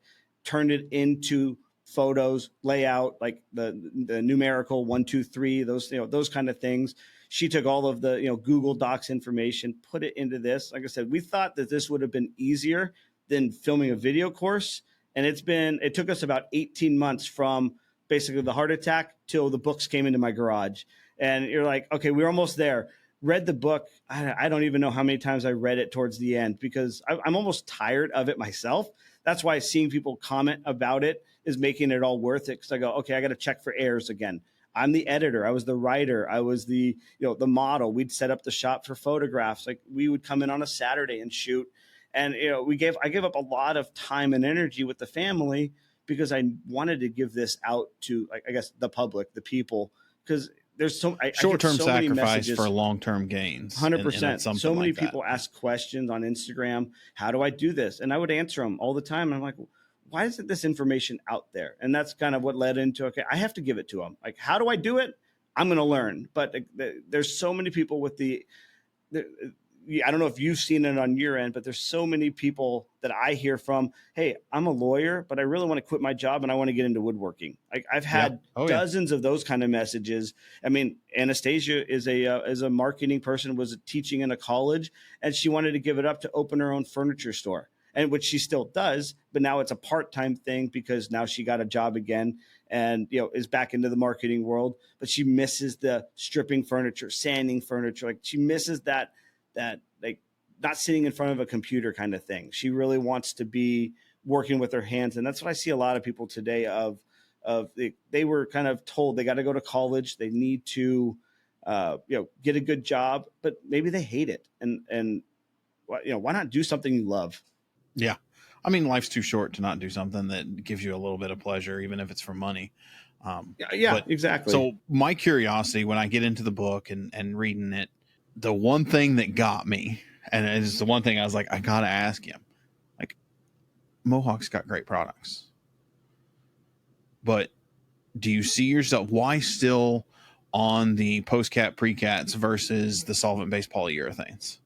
Speaker 3: turned it into photos, layout, like the numerical 1, 2, 3, those kind of things. She took all of the Google Docs information, put it into this. Like I said, we thought that this would have been easier than filming a video course. And it took us about 18 months from basically the heart attack till the books came into my garage. And you're like, okay, we're almost there. Read the book. I don't even know how many times I read it towards the end, because I'm almost tired of it myself. That's why seeing people comment about it is making it all worth it. Because I go, okay, I got to check for errors again. I'm the editor. I was the writer. I was the model. We'd set up the shop for photographs. Like we would come in on a Saturday and shoot. And, I gave up a lot of time and energy with the family because I wanted to give this out to, like, I guess, the public, the people, because there's
Speaker 2: short-term
Speaker 3: so many
Speaker 2: sacrifice
Speaker 3: messages
Speaker 2: for long-term gains.
Speaker 3: 100%. So many
Speaker 2: like
Speaker 3: people ask questions on Instagram. How do I do this? And I would answer them all the time. And I'm like, why isn't this information out there? And that's kind of what led into, okay, I have to give it to them. Like, how do I do it? I'm going to learn. But there's so many people with I don't know if you've seen it on your end, but there's so many people that I hear from, hey, I'm a lawyer, but I really want to quit my job and I want to get into woodworking. Like, I've had dozens of those kind of messages. I mean, Anastasia is a marketing person, was teaching in a college, and she wanted to give it up to open her own furniture store, and which she still does, but now it's a part-time thing because now she got a job again and, is back into the marketing world, but she misses the stripping furniture, sanding furniture. Like, she misses that like not sitting in front of a computer kind of thing. She really wants to be working with her hands. And that's what I see a lot of people today they were kind of told they got to go to college. They need to, get a good job, but maybe they hate it. And why not do something you love?
Speaker 2: Yeah. I mean, life's too short to not do something that gives you a little bit of pleasure, even if it's for money.
Speaker 3: Exactly.
Speaker 2: So my curiosity when I get into the book and reading it, the one thing that got me, and it's the one thing I was like, I got to ask him, like, Mohawk's got great products, but do you see yourself, why still on the post-cat pre-cats versus the solvent-based polyurethanes?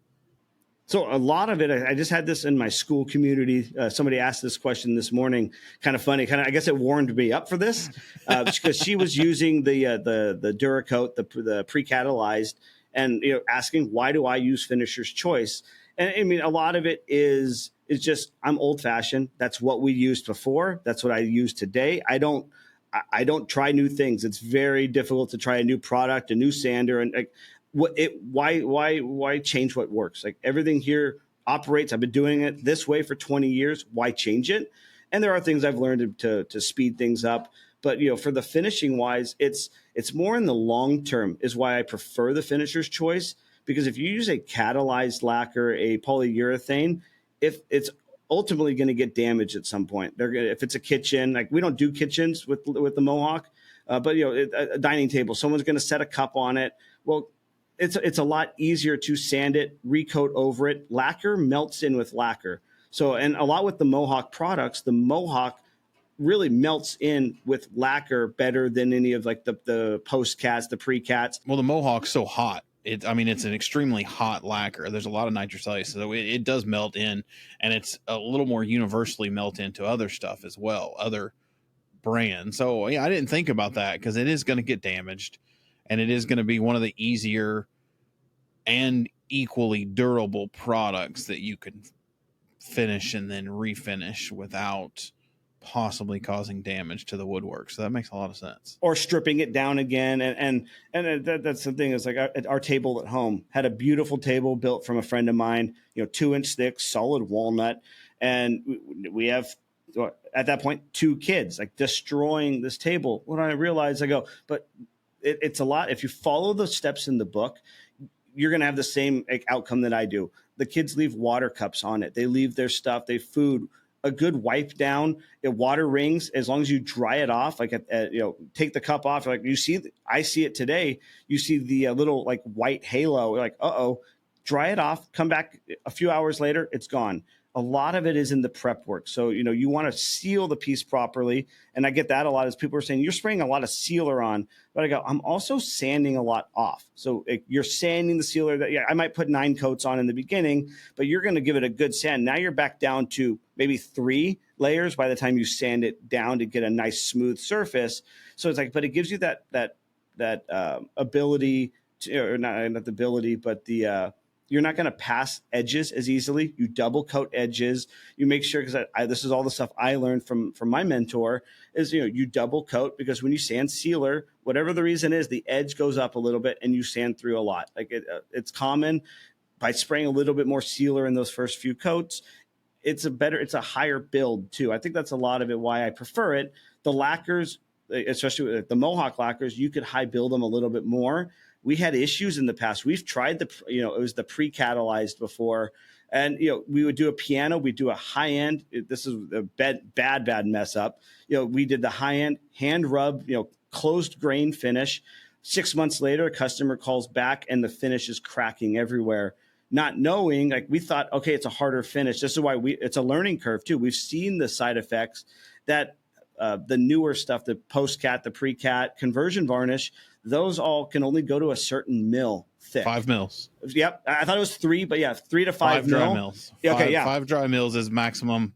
Speaker 3: So a lot of it, I just had this in my school community. Somebody asked this question this morning. Kind of funny. I guess it warmed me up for this because she was using the Duracoat, the pre-catalyzed, and asking, why do I use Finisher's Choice? And I mean, a lot of it is just, I'm old fashioned. That's what we used before. That's what I use today. I don't try new things. It's very difficult to try a new product, a new sander, and like, why change what works? Like, everything here operates. I've been doing it this way for 20 years. Why change it? And there are things I've learned to speed things up. But for the finishing wise, it's more in the long term is why I prefer the Finisher's Choice. Because if you use a catalyzed lacquer, a polyurethane, if it's ultimately going to get damaged at some point, if it's a kitchen, like we don't do kitchens with the Mohawk, but a dining table, someone's going to set a cup on it. Well, it's a lot easier to sand it, recoat over it. Lacquer melts in with lacquer. So, and a lot with the Mohawk products, the Mohawk really melts in with lacquer better than any of like the post cats, the pre cats.
Speaker 2: Well, the Mohawk's so hot. It's an extremely hot lacquer. There's a lot of nitrocellulose, so it does melt in, and it's a little more universally melt into other stuff as well, other brands. So yeah, I didn't think about that because it is going to get damaged, and it is going to be one of the easier and equally durable products that you can finish and then refinish without possibly causing damage to the woodwork. So that makes a lot of sense.
Speaker 3: Or stripping it down again. And that's the thing is, like, our table at home had a beautiful table built from a friend of mine, 2-inch thick, solid walnut. And we have, at that point, 2 kids, like, destroying this table. When I realized, I go, but it's a lot. If you follow the steps in the book, you're going to have the same outcome that I do. The kids leave water cups on it. They leave their stuff, they food. A good wipe down, water rings, as long as you dry it off, like, take the cup off. Like, I see it today. You see the little like white halo. You're like, dry it off, come back a few hours later, it's gone. A lot of it is in the prep work. So, you want to seal the piece properly. And I get that a lot as people are saying, you're spraying a lot of sealer on, but I go, I'm also sanding a lot off. So you're sanding the sealer I might put 9 coats on in the beginning, but you're going to give it a good sand. Now you're back down to maybe 3 layers by the time you sand it down to get a nice smooth surface. So it's like, but it gives you that ability to, or not the ability, but you're not going to pass edges as easily. You double coat edges. You make sure, because this is all the stuff I learned from my mentor, is you double coat, because when you sand sealer, whatever the reason is, the edge goes up a little bit and you sand through a lot. Like it's common. By spraying a little bit more sealer in those first few coats, it's a higher build too. I think that's a lot of it why I prefer it. The lacquers, especially with the Mohawk lacquers, you could high build them a little bit more. We had issues in the past. We've tried it was the pre-catalyzed before, And, we would do a piano, we do a high end. This is a bad mess up. We did the high end hand rub, closed grain finish. 6 months later, a customer calls back and the finish is cracking everywhere. Not knowing, like we thought, okay, it's a harder finish. This is why it's a learning curve too. We've seen the side effects that the newer stuff, the post-cat, the pre-cat, conversion varnish, those all can only go to a certain mil thick.
Speaker 2: 5 mils.
Speaker 3: Yep. I thought it was 3, but yeah, 3 to 5
Speaker 2: dry
Speaker 3: mil.
Speaker 2: mils.
Speaker 3: Okay, yeah.
Speaker 2: 5 dry mils is maximum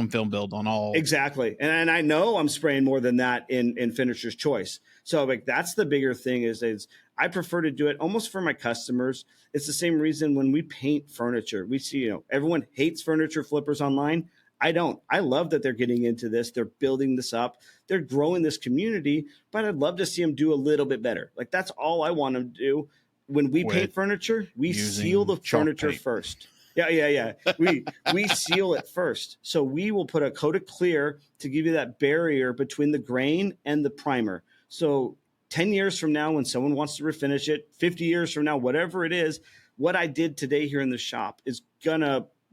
Speaker 2: film build on all.
Speaker 3: Exactly. And I know I'm spraying more than that in Finisher's Choice. So like that's the bigger thing is I prefer to do it almost for my customers. It's the same reason when we paint furniture, we see, everyone hates furniture flippers online. I don't. I love that they're getting into this. They're building this up. They're growing this community, but I'd love to see them do a little bit better. Like that's all I want them to do. When we paint furniture, we seal the furniture first. Yeah. We seal it first. So we will put a coat of clear to give you that barrier between the grain and the primer. So 10 years from now, when someone wants to refinish it, 50 years from now, whatever it is, what I did today here in the shop is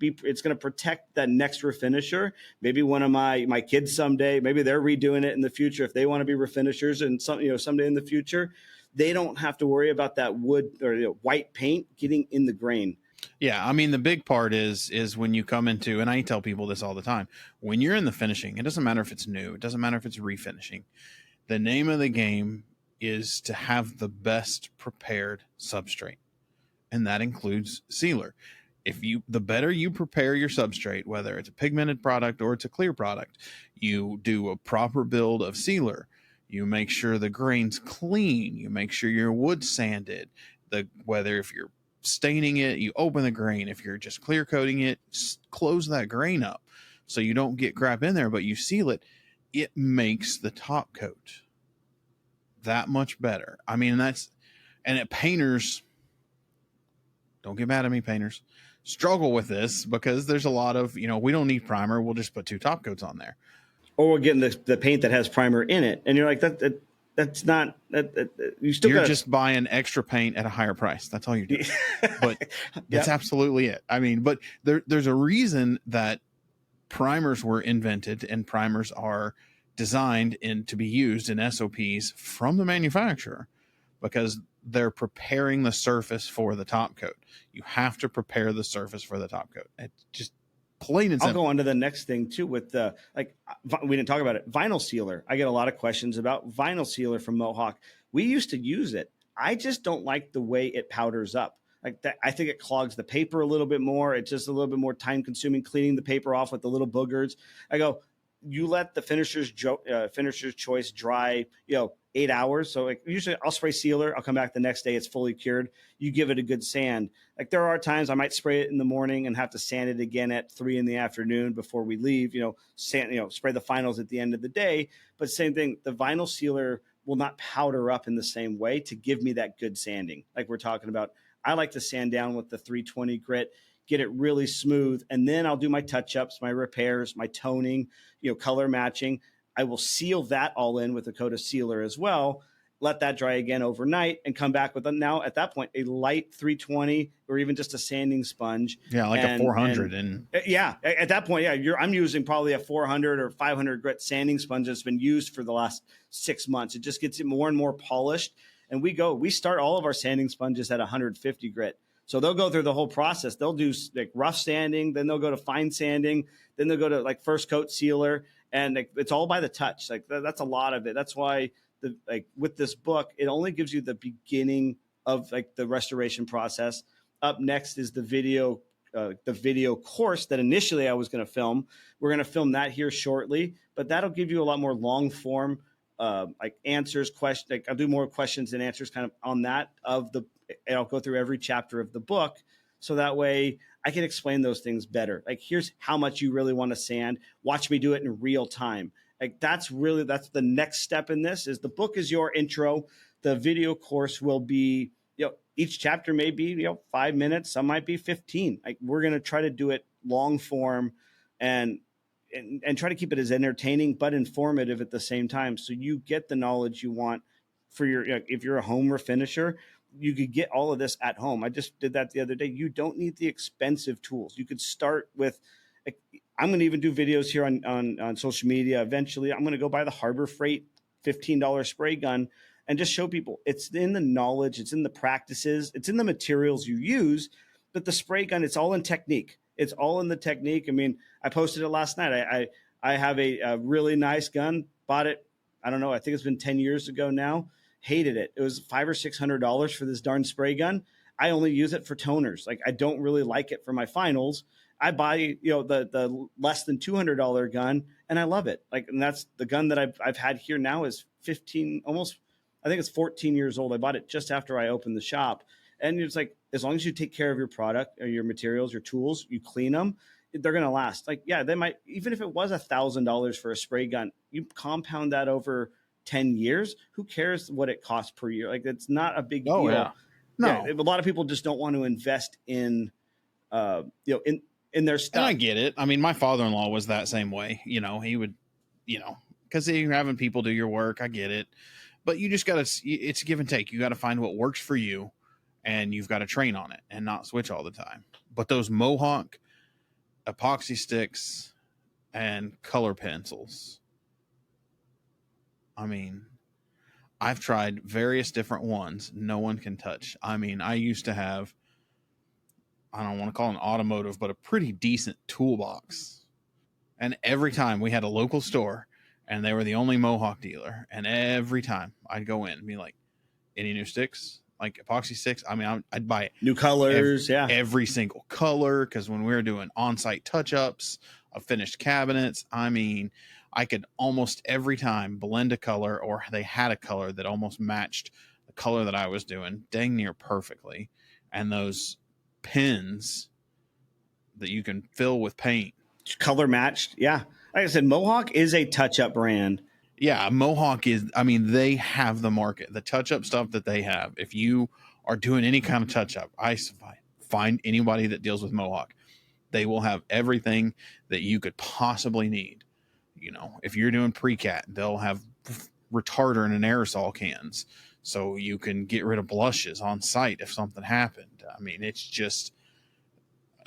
Speaker 3: it's going to protect that next refinisher. Maybe one of my kids someday, maybe they're redoing it in the future. If they want to be refinishers and someday in the future, they don't have to worry about that wood or white paint getting in the grain.
Speaker 2: Yeah, I mean, the big part is when you come into, and I tell people this all the time, when you're in the finishing, it doesn't matter if it's new, it doesn't matter if it's refinishing. The name of the game is to have the best prepared substrate, and that includes sealer. The better you prepare your substrate, whether it's a pigmented product or it's a clear product, you do a proper build of sealer. You make sure the grain's clean. You make sure your wood sanded. Whether if you're staining it, you open the grain. If you're just clear coating it, close that grain up so you don't get crap in there, but you seal it. It makes the top coat that much better. I mean, painters, don't get mad at me, painters, struggle with this because there's a lot of, we don't need primer. We'll just put 2 top coats on there.
Speaker 3: Or we're getting the paint that has primer in it. And you're like, that's not,
Speaker 2: you're just buying extra paint at a higher price. That's all you're doing. But that's absolutely it. I mean, but there's a reason that primers were invented and primers are designed to be used in SOPs from the manufacturer because they're preparing the surface for the top coat. You have to prepare the surface for the top coat. It's just plain and simple.
Speaker 3: I'll go on to the next thing too with we didn't talk about it. Vinyl sealer. I get a lot of questions about vinyl sealer from Mohawk. We used to use it. I just don't like the way it powders up. Like that, I think it clogs the paper a little bit more. It's just a little bit more time consuming cleaning the paper off with the little boogers. I go, you let the finisher's choice dry, 8 hours. So like usually I'll spray sealer. I'll come back the next day. It's fully cured. You give it a good sand. Like there are times I might spray it in the morning and have to sand it again at 3 p.m. before we leave, spray the finals at the end of the day. But same thing, the vinyl sealer will not powder up in the same way to give me that good sanding. Like we're talking about, I like to sand down with the 320 grit, get it really smooth. And then I'll do my touch-ups, my repairs, my toning, color matching. I will seal that all in with a coat of sealer as well, let that dry again overnight and come back with now at that point, a light 320 or even just a sanding sponge.
Speaker 2: Yeah. Like a 400.
Speaker 3: At that point, I'm using probably a 400 or 500 grit sanding sponge that's been used for the last 6 months. It just gets it more and more polished. And we start all of our sanding sponges at 150 grit. So they'll go through the whole process. They'll do like rough sanding, then they'll go to fine sanding, then they'll go to like first coat sealer, and it's all by the touch. Like that's a lot of it. That's why with this book, it only gives you the beginning of like the restoration process. Up next is the video course that initially I was going to film. We're going to film that here shortly, but that'll give you a lot more long form answers, questions. Like I'll do more questions and answers kind of on that and I'll go through every chapter of the book. So that way I can explain those things better. Like here's how much you really want to sand. Watch me do it in real time. Like that's the next step in this. Is the book is your intro. The video course will be, each chapter may be, 5 minutes. Some might be 15. Like we're going to try to do it long form and try to keep it as entertaining but informative at the same time. So you get the knowledge you want for if you're a home refinisher, you could get all of this at home. I just did that the other day. You don't need the expensive tools. You could start with, I'm going to even do videos here on social media. Eventually, I'm going to go buy the Harbor Freight $15 spray gun and just show people it's in the knowledge, it's in the practices, it's in the materials you use. But the spray gun, it's all in technique. It's all in the technique. I mean, I posted it last night. I have a really nice gun. Bought it, I don't know, I think it's been 10 years ago now. Hated it. It was $500 or $600 for this darn spray gun. I only use it for toners. Like, I don't really like it for my finals. I buy, the less than $200 gun, and I love it. Like, and that's the gun that I've had here now is 15, almost, I think it's 14 years old. I bought it just after I opened the shop. And it's like, as long as you take care of your product or your materials, your tools, you clean them, they're going to last. Like, yeah, they might, even if it was $1,000 for a spray gun, you compound that over 10 years, who cares what it costs per year? Like, it's not a big deal.
Speaker 2: Yeah. No.
Speaker 3: Yeah, a lot of people just don't want to invest in, in their stuff.
Speaker 2: And I get it. I mean, my father-in-law was that same way. He would, because you're having people do your work. I get it. But you just got to, it's give and take. You got to find what works for you, and you've got to train on it and not switch all the time. But those Mohawk epoxy sticks and color pencils, I mean, I've tried various different ones. No one can touch. I mean, I used to have, I don't want to call it an automotive, but a pretty decent toolbox. And every time we had a local store and they were the only Mohawk dealer. And every time I'd go in and be like, any new sticks, like epoxy sticks? I mean, I'd buy it.
Speaker 3: New colors.
Speaker 2: Every single color. Cause when we were doing on-site touch-ups of finished cabinets, I mean, I could almost every time blend a color, or they had a color that almost matched the color that I was doing dang near perfectly. And those pins that you can fill with paint,
Speaker 3: color matched. Yeah. Like I said, Mohawk is a touch-up brand.
Speaker 2: Yeah, Mohawk is, I mean, they have the market, the touch-up stuff that they have. If you are doing any kind of touch-up, I find anybody that deals with Mohawk. They will have everything that you could possibly need. If you're doing pre-cat, they'll have retardant and aerosol cans, so you can get rid of blushes on site if something happened. I mean, it's just,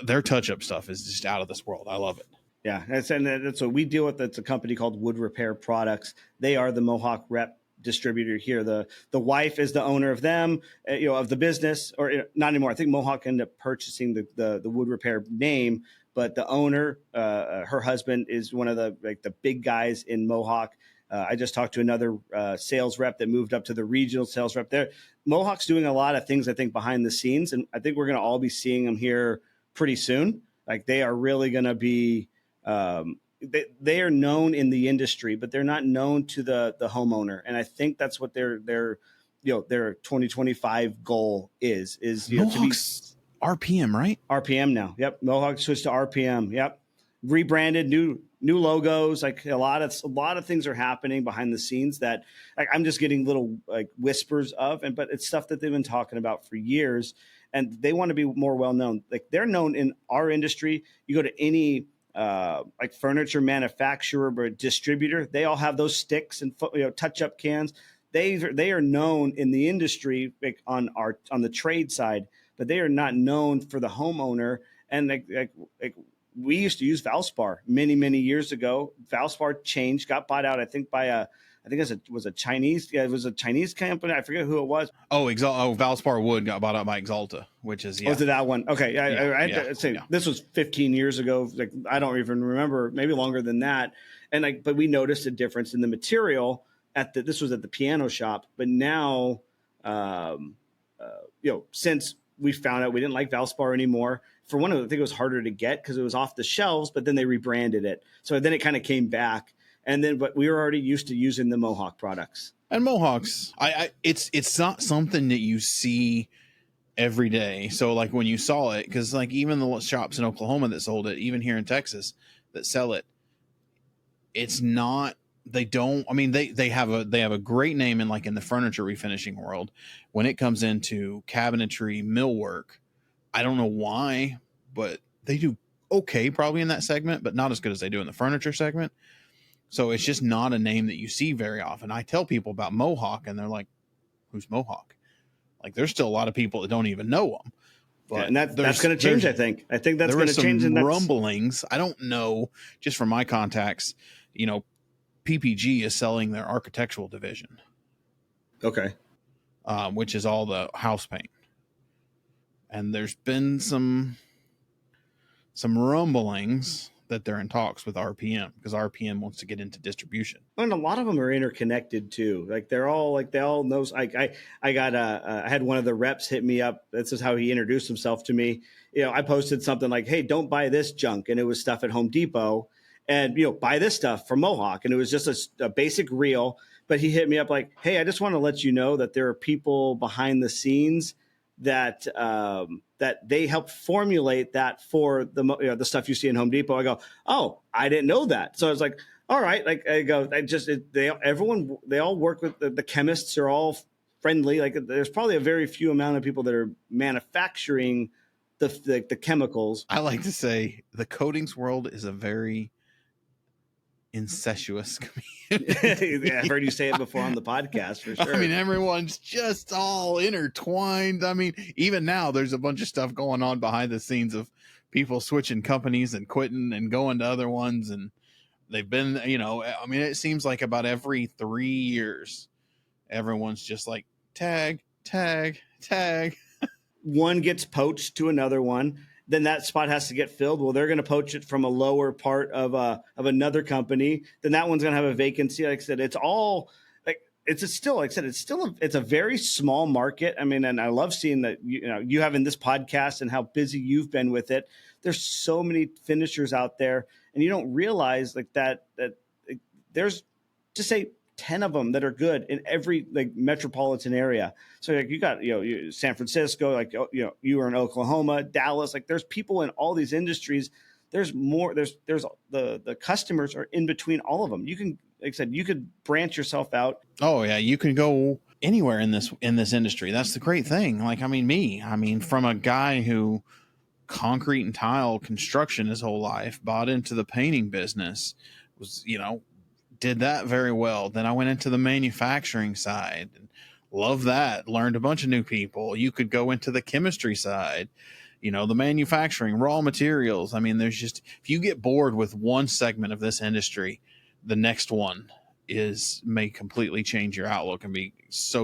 Speaker 2: their touch-up stuff is just out of this world. I love it.
Speaker 3: Yeah, that's what we deal with. It's a company called Wood Repair Products. They are the Mohawk rep distributor here. The wife is the owner of them, of the business, or not anymore. I think Mohawk ended up purchasing the Wood Repair name, but the owner, her husband, is one of the big guys in Mohawk. I just talked to another sales rep that moved up to the regional sales rep there. Mohawk's doing a lot of things, I think, behind the scenes, and I think we're going to all be seeing them here pretty soon. Like, they are really going to be. They are known in the industry, but they're not known to the homeowner. And I think that's what their 2025 goal is
Speaker 2: Mohawk's to be RPM, right?
Speaker 3: RPM now. Yep. Mohawk switched to RPM. Yep. Rebranded, new logos. Like, a lot of things are happening behind the scenes that, like, I'm just getting little whispers of, but it's stuff that they've been talking about for years, and they want to be more well known. Like, they're known in our industry. You go to any furniture manufacturer or distributor, they all have those sticks and touch-up cans. They are known in the industry, like, on the trade side, but they are not known for the homeowner. And we used to use Valspar many years ago. Valspar changed, got bought out, I think, by it was a Chinese. Yeah, it was a Chinese company. I forget who it was.
Speaker 2: Valspar Wood got bought out by Exalta, which is, yeah.
Speaker 3: Was it that one? Okay. I'd say this was 15 years ago. Like, I don't even remember, maybe longer than that. And but we noticed a difference in the material this was at the piano shop. But now, since we found out we didn't like Valspar anymore, for one, I think it was harder to get because it was off the shelves, but then they rebranded it. So then it kind of came back. But we were already used to using the Mohawk products.
Speaker 2: And Mohawks, it's not something that you see every day. So, like, when you saw it, because, like, even the shops in Oklahoma that sold it, even here in Texas that sell it, it's not. They don't. I mean, they have a great name in the furniture refinishing world. When it comes into cabinetry, millwork, I don't know why, but they do okay probably in that segment, but not as good as they do in the furniture segment. So it's just not a name that you see very often. I tell people about Mohawk, and they're like, "Who's Mohawk?" Like there's still a lot of people that don't even know them. But
Speaker 3: and that's going to change. I think that's going to change.
Speaker 2: And rumblings. I don't know, just from my contacts, PPG is selling their architectural division.
Speaker 3: Okay.
Speaker 2: Which is all the house paint. And there's been some rumblings that they're in talks with RPM because RPM wants to get into distribution.
Speaker 3: And a lot of them are interconnected too. Like they all know. I had one of the reps hit me up. This is how he introduced himself to me. I posted something like, "Hey, don't buy this junk," and it was stuff at Home Depot, and buy this stuff from Mohawk, and it was just a basic reel. But he hit me up like, "Hey, I just want to let you know that there are people behind the scenes that that they help formulate that for the stuff you see in Home Depot." I go, "Oh, I didn't know that." So I was like, "All right." Like I go, they all work with the chemists are all friendly. Like there's probably a very few amount of people that are manufacturing the chemicals.
Speaker 2: I like to say the coatings world is a very incestuous community.
Speaker 3: Yeah, I've heard you say it before on the podcast for sure.
Speaker 2: I mean, everyone's just all intertwined. I mean, even now there's a bunch of stuff going on behind the scenes of people switching companies and quitting and going to other ones. And they've been, I mean, it seems like about every 3 years, everyone's just like tag.
Speaker 3: One gets poached to another one. Then that spot has to get filled. Well, they're going to poach it from a lower part of another company. Then that one's going to have a vacancy. Like I said, it's all like it's a very small market. I mean, and I love seeing that you having this podcast and how busy you've been with it. There's so many finishers out there, and you don't realize like that there's just say 10 of them that are good in every like metropolitan area. So like you got, San Francisco, like, you were in Oklahoma, Dallas, like there's people in all these industries. There's more, there's the customers are in between all of them. You can, like I said, you could branch yourself out.
Speaker 2: Oh yeah. You can go anywhere in this industry. That's the great thing. Like, from a guy who concrete and tile construction his whole life, bought into the painting business, was, did that very well. Then I went into the manufacturing side and loved that. Learned a bunch of new people. You could go into the chemistry side, the manufacturing, raw materials. I mean, there's just, if you get bored with one segment of this industry, the next one may completely change your outlook and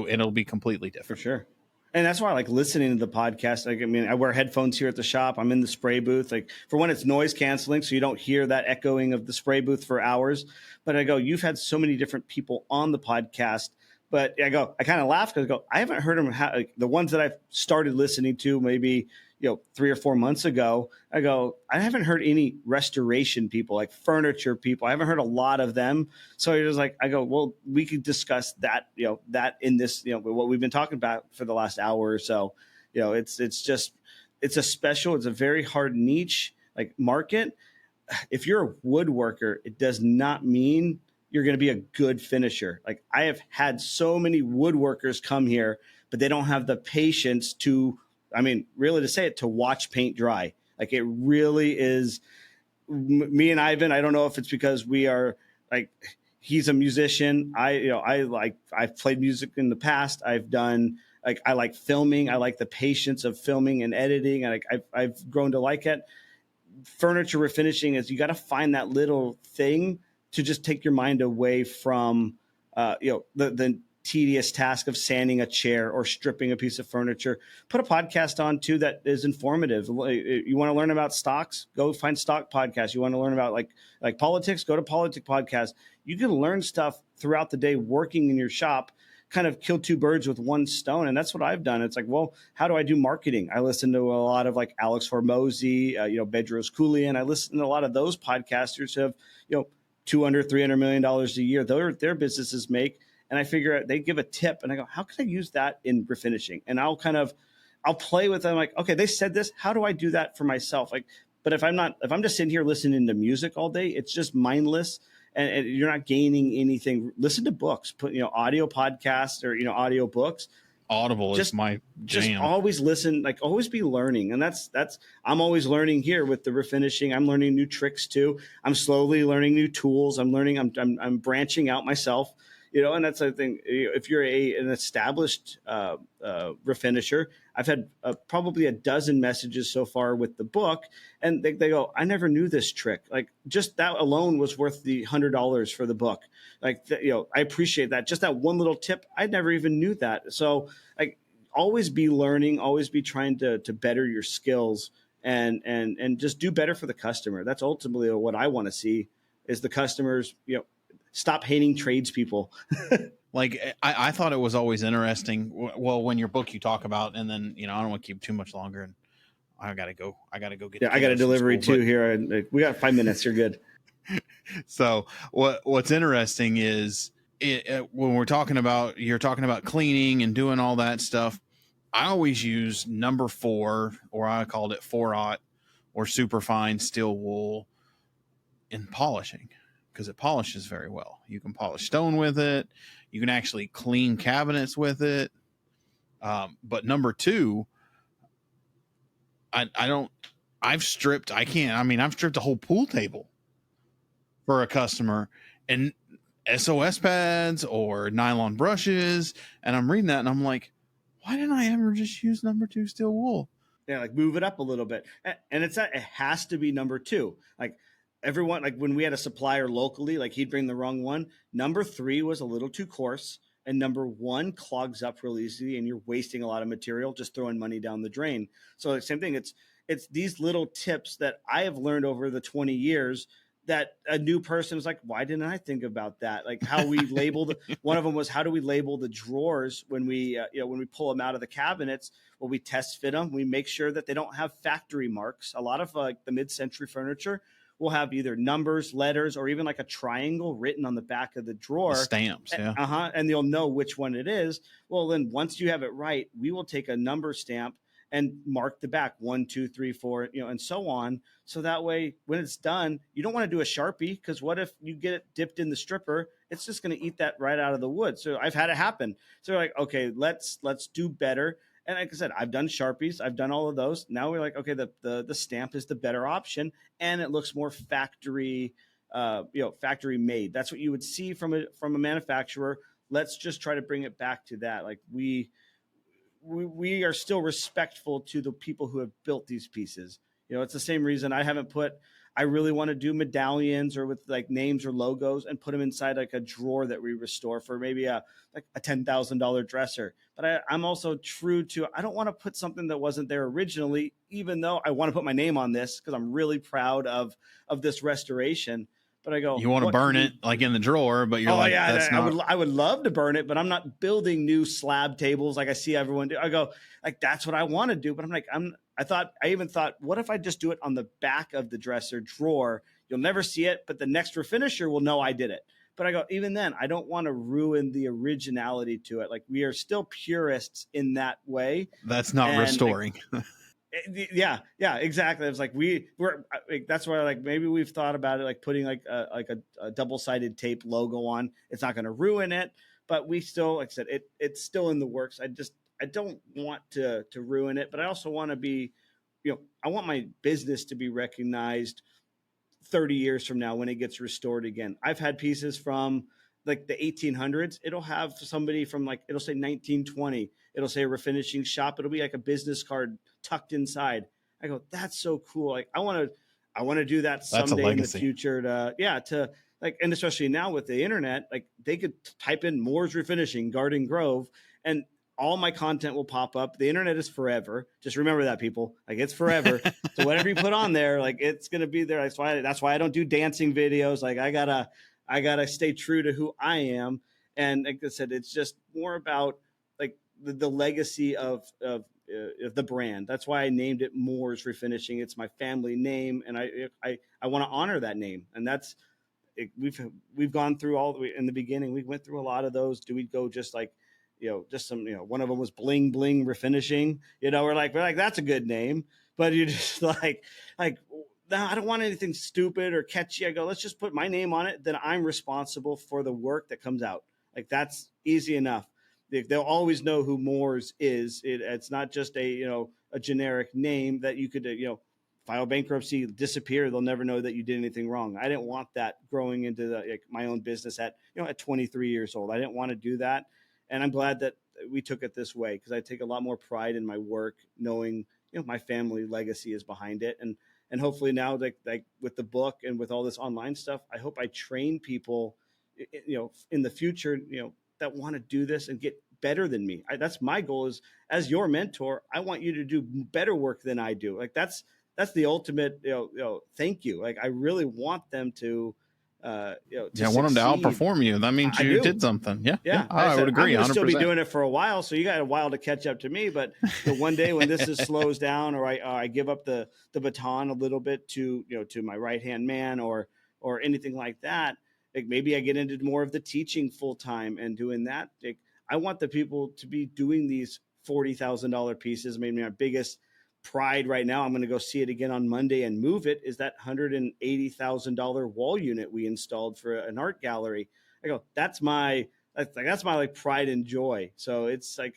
Speaker 2: it'll be completely different.
Speaker 3: For sure. And that's why I like listening to the podcast. Like, I mean, I wear headphones here at the shop. I'm in the spray booth. Like, for one, it's noise canceling, so you don't hear that echoing of the spray booth for hours. But I go, you've had so many different people on the podcast. But I kind of laugh because I haven't heard them. The ones that I've started listening to maybe 3 or 4 months ago. I go, I haven't heard any restoration people, like furniture people. I haven't heard a lot of them. So it was like, I go, well, we could discuss that, that in this, what we've been talking about for the last hour or so. It's a very hard niche like market. If you're a woodworker, it does not mean you're going to be a good finisher. Like I have had so many woodworkers come here, but they don't have the patience to watch paint dry. Like it really is. Me and Ivan, I don't know if it's because we are like, he's a musician. I've played music in the past. I've done I like filming. I like the patience of filming and editing. And I've grown to like it. Furniture refinishing is, you got to find that little thing to just take your mind away from, the tedious task of sanding a chair or stripping a piece of furniture. Put a podcast on too that is informative. You want to learn about stocks? Go find stock podcasts. You want to learn about like politics? Go to politic podcasts. You can learn stuff throughout the day working in your shop. Kind of kill two birds with one stone, and that's what I've done. It's like, well, how do I do marketing? I listen to a lot of like Alex Hormozy, Bedros Koulian. I listen to a lot of those podcasters who have $200-300 million a year. Their businesses make. And I figure they give a tip and I go, how can I use that in refinishing? And I'll play with them. Like, okay, they said this, how do I do that for myself? Like, but if I'm just sitting here listening to music all day, it's just mindless and you're not gaining anything. Listen to books, put, audio podcasts or, audio books.
Speaker 2: Audible is my jam.
Speaker 3: Just always listen, like always be learning. And that's, I'm always learning here with the refinishing. I'm learning new tricks too. I'm slowly learning new tools. I'm branching out myself. And that's the thing. If you're an established refinisher, I've had probably a dozen messages so far with the book, and they go, I never knew this trick. Like, just that alone was worth the $100 for the book. Like, I appreciate that. Just that one little tip, I never even knew that. So, like, always be learning, always be trying to better your skills, and just do better for the customer. That's ultimately what I want to see, is the customers, stop hating tradespeople.
Speaker 2: Like, I thought it was always interesting. Well, when your book you talk about, and then, I don't want to keep too much longer, and I gotta go get.
Speaker 3: Yeah, I got a delivery too here, and we got 5 minutes. You're good.
Speaker 2: So what's interesting is when you're talking about cleaning and doing all that stuff. I always use number 4, or I called it 4/0 or superfine steel wool in polishing, because it polishes very well. You can polish stone with it. You can actually clean cabinets with it. But number 2, I've stripped a whole pool table for a customer, and SOS pads or nylon brushes. And I'm reading that and I'm like, why didn't I ever just use number 2 steel wool?
Speaker 3: Yeah, like move it up a little bit. And it has to be number 2. Like, everyone, like when we had a supplier locally, like he'd bring the wrong one. Number 3 was a little too coarse, and number 1 clogs up real easily, and you're wasting a lot of material just throwing money down the drain. So the same thing. It's these little tips that I have learned over the 20 years that a new person is like, why didn't I think about that? Like, how we labeled one of them was, how do we label the drawers when we when we pull them out of the cabinets? Well, we test fit them. We make sure that they don't have factory marks. A lot of the mid-century furniture will have either numbers, letters, or even like a triangle written on the back of the drawer.
Speaker 2: The stamps, yeah.
Speaker 3: And you'll know which one it is. Well, then once you have it right, we will take a number stamp and mark the back 1, 2, 3, 4, and so on. So that way, when it's done, you don't want to do a Sharpie, because what if you get it dipped in the stripper? It's just going to eat that right out of the wood. So I've had it happen. So we're like, okay, let's do better. And like I said, I've done Sharpies, I've done all of those. Now we're like, okay, the stamp is the better option, and it looks more factory, factory made. That's what you would see from a manufacturer. Let's just try to bring it back to that. Like, we are still respectful to the people who have built these pieces. It's the same reason I really want to do medallions or with like names or logos and put them inside like a drawer that we restore for maybe a $10,000 dresser. But I'm also true to, I don't want to put something that wasn't there originally, even though I want to put my name on this because I'm really proud of this restoration. But I go,
Speaker 2: you want to burn it like in the drawer, but you're that's not.
Speaker 3: I would love to burn it, but I'm not building new slab tables like I see everyone do. I go, like, that's what I want to do. But I'm like, I even thought, what if I just do it on the back of the dresser drawer? You'll never see it, but the next refinisher will know I did it. But I go, even then, I don't want to ruin the originality to it. Like, we are still purists in that way.
Speaker 2: That's not restoring.
Speaker 3: Yeah, exactly. It's like we're that's why, like, maybe we've thought about it, like putting like a double-sided tape logo on. It's not going to ruin it, but we still, like I said, it's still in the works. I don't want to ruin it, but I also want to be, I want my business to be recognized 30 years from now when it gets restored again. I've had pieces from like the 1800s. It'll have somebody from like, it'll say 1920. It'll say refinishing shop. It'll be like a business card tucked inside. I go, that's so cool. Like, I want to do that someday in the future to like, and especially now with the internet, like they could type in Moore's Refinishing, Garden Grove, and all my content will pop up. The internet is forever. Just remember that, people. Like, it's forever. So whatever you put on there, like, it's going to be there. That's why I don't do dancing videos. Like, I gotta stay true to who I am. And like I said, it's just more about like the legacy of the brand. That's why I named it Moore's Refinishing. It's my family name, and I want to honor that name. And that's we've gone through all the way in the beginning. We went through a lot of those. Do we go just like, just some, one of them was Bling Bling Refinishing. We're like that's a good name, but you just like no, I don't want anything stupid or catchy. I go, let's just put my name on it. Then I'm responsible for the work that comes out. Like, that's easy enough. They'll always know who Moore's is. It's not just a generic name that you could, file bankruptcy, disappear. They'll never know that you did anything wrong. I didn't want that growing into my own business at 23 years old. I didn't want to do that. And I'm glad that we took it this way, because I take a lot more pride in my work, knowing, my family legacy is behind it. And hopefully now, like with the book and with all this online stuff, I hope I train people, in the future, that want to do this and get better than me. That's my goal, is as your mentor, I want you to do better work than I do. Like that's the ultimate, thank you. Like I really want them to,
Speaker 2: I want them to outperform you. That means you did something. Yeah. I would agree.
Speaker 3: I'm going to
Speaker 2: 100%.
Speaker 3: still be doing it for a while, so you got a while to catch up to me. But one day when this slows down, or I give up the baton a little bit to my right hand man, or anything like that, like maybe I get into more of the teaching full time and doing that. Like, I want the people to be doing these $40,000 pieces. Maybe my biggest pride right now, I'm going to go see it again on Monday and move it, is that $180,000 wall unit we installed for an art gallery. I go, that's my like pride and joy. So it's like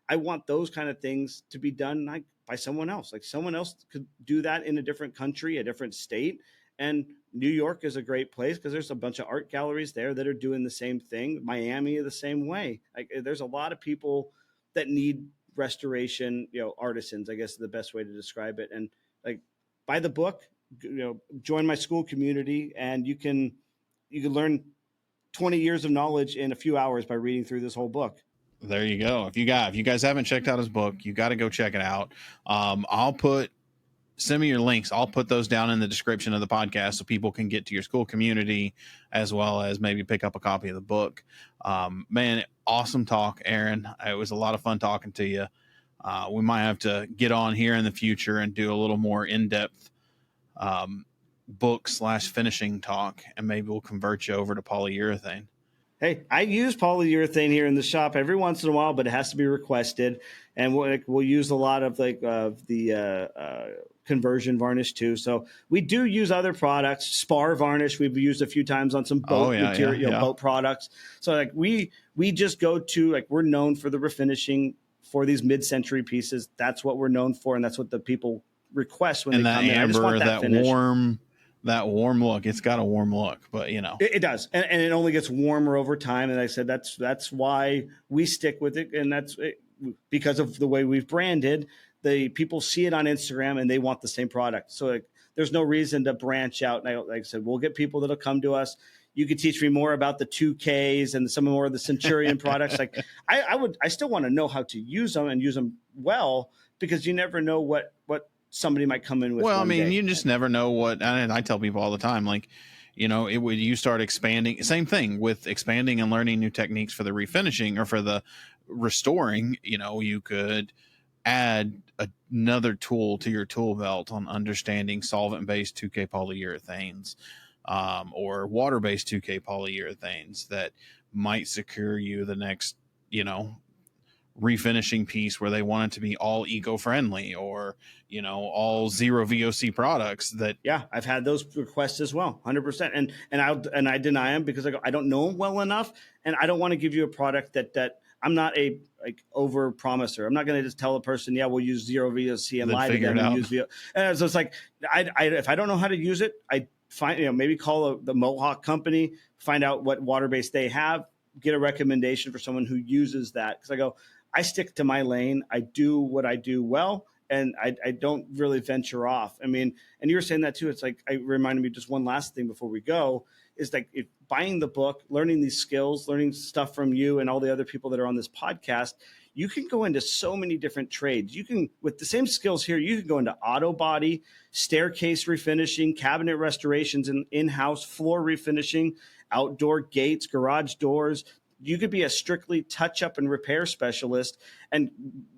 Speaker 3: I want those kind of things to be done like by someone else. Like someone else could do that in a different country, a different state. And New York is a great place because there's a bunch of art galleries there that are doing the same thing. Miami the same way. Like there's a lot of people that need restoration, artisans, I guess is the best way to describe it. And like, buy the book, join my school community, and you can learn 20 years of knowledge in a few hours by reading through this whole book.
Speaker 2: There you go. If you guys haven't checked out his book, you got to go check it out. Send me your links. I'll put those down in the description of the podcast so people can get to your school community, as well as maybe pick up a copy of the book. Man, awesome talk, Aaron. It was a lot of fun talking to you. We might have to get on here in the future and do a little more in-depth book/finishing talk, and maybe we'll convert you over to polyurethane.
Speaker 3: Hey, I use polyurethane here in the shop every once in a while, but it has to be requested. And we'll use a lot of the conversion varnish too. So we do use other products. Spar varnish we've used a few times on some boat material, boat products. So like we just go to, we're known for the refinishing for these mid-century pieces. That's what we're known for, and that's what the people request when they come in. I just want that finish.
Speaker 2: That warm look. It's got a warm look, but
Speaker 3: it does, and it only gets warmer over time. And I said that's why we stick with it, and that's because of the way we've branded. The people see it on Instagram and they want the same product. So there's no reason to branch out. And like I said, we'll get people that'll come to us. You could teach me more about the 2Ks and some more of the Centurion products. Like I still want to know how to use them and use them well, because you never know what somebody might come in with.
Speaker 2: Well, I mean, you just never know what, and I tell people all the time, like, you start expanding, same thing with expanding and learning new techniques for the refinishing or for the restoring. You could add another tool to your tool belt on understanding solvent-based 2K polyurethanes, or water-based 2K polyurethanes that might secure you the next, refinishing piece where they want it to be all eco-friendly, or all zero VOC products. That
Speaker 3: I've had those requests as well, 100%, and I deny them because I don't know them well enough, and I don't want to give you a product that I'm not a over promiser. I'm not going to just tell a person, we'll use zero VOC and lie to them and use VOC. And so it's like, if I don't know how to use it, I find, maybe call the Mohawk company, find out what water-based they have, get a recommendation for someone who uses that. Because I stick to my lane. I do what I do well, and I don't really venture off. I mean, and you were saying that too. It's like, it reminded me just one last thing before we go, is like buying the book, learning these skills, learning stuff from you and all the other people that are on this podcast. You can go into so many different trades. You can, with the same skills here, you can go into auto body, staircase refinishing, cabinet restorations, and in-house floor refinishing, outdoor gates, garage doors. You could be a strictly touch-up and repair specialist and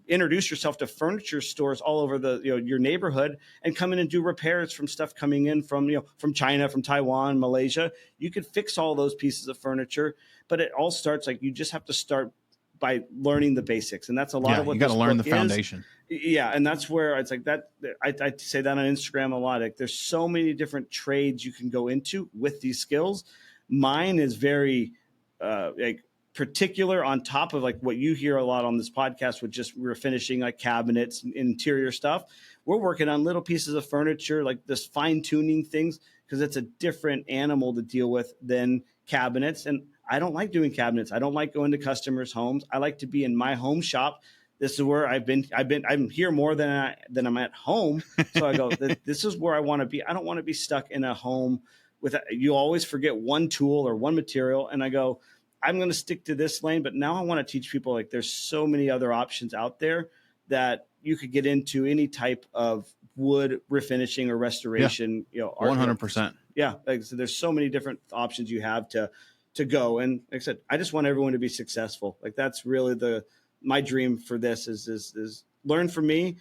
Speaker 3: introduce yourself to furniture stores all over your neighborhood and come in and do repairs from stuff coming in from China, from Taiwan, Malaysia. You could fix all those pieces of furniture, but it all starts, like, you just have to start by learning the basics, and that's a lot of what
Speaker 2: you got to learn the foundation.
Speaker 3: Yeah, and that's where it's like that. I say that on Instagram a lot. Like, there's so many different trades you can go into with these skills. Mine is very particular on top of like what you hear a lot on this podcast with just refinishing like cabinets and interior stuff. We're working on little pieces of furniture, like this fine tuning things, because it's a different animal to deal with than cabinets. And I don't like doing cabinets. I don't like going to customers' homes. I like to be in my home shop. This is where I'm here more than I'm at home. So I go, this is where I want to be. I don't want to be stuck in a home with, you always forget one tool or one material. And I go, I'm going to stick to this lane, but now I want to teach people like there's so many other options out there that you could get into any type of wood refinishing or restoration.
Speaker 2: 100%.
Speaker 3: Yeah. Like, so there's so many different options you have to go. And like I said, I just want everyone to be successful. Like that's really my dream for this is learn from me,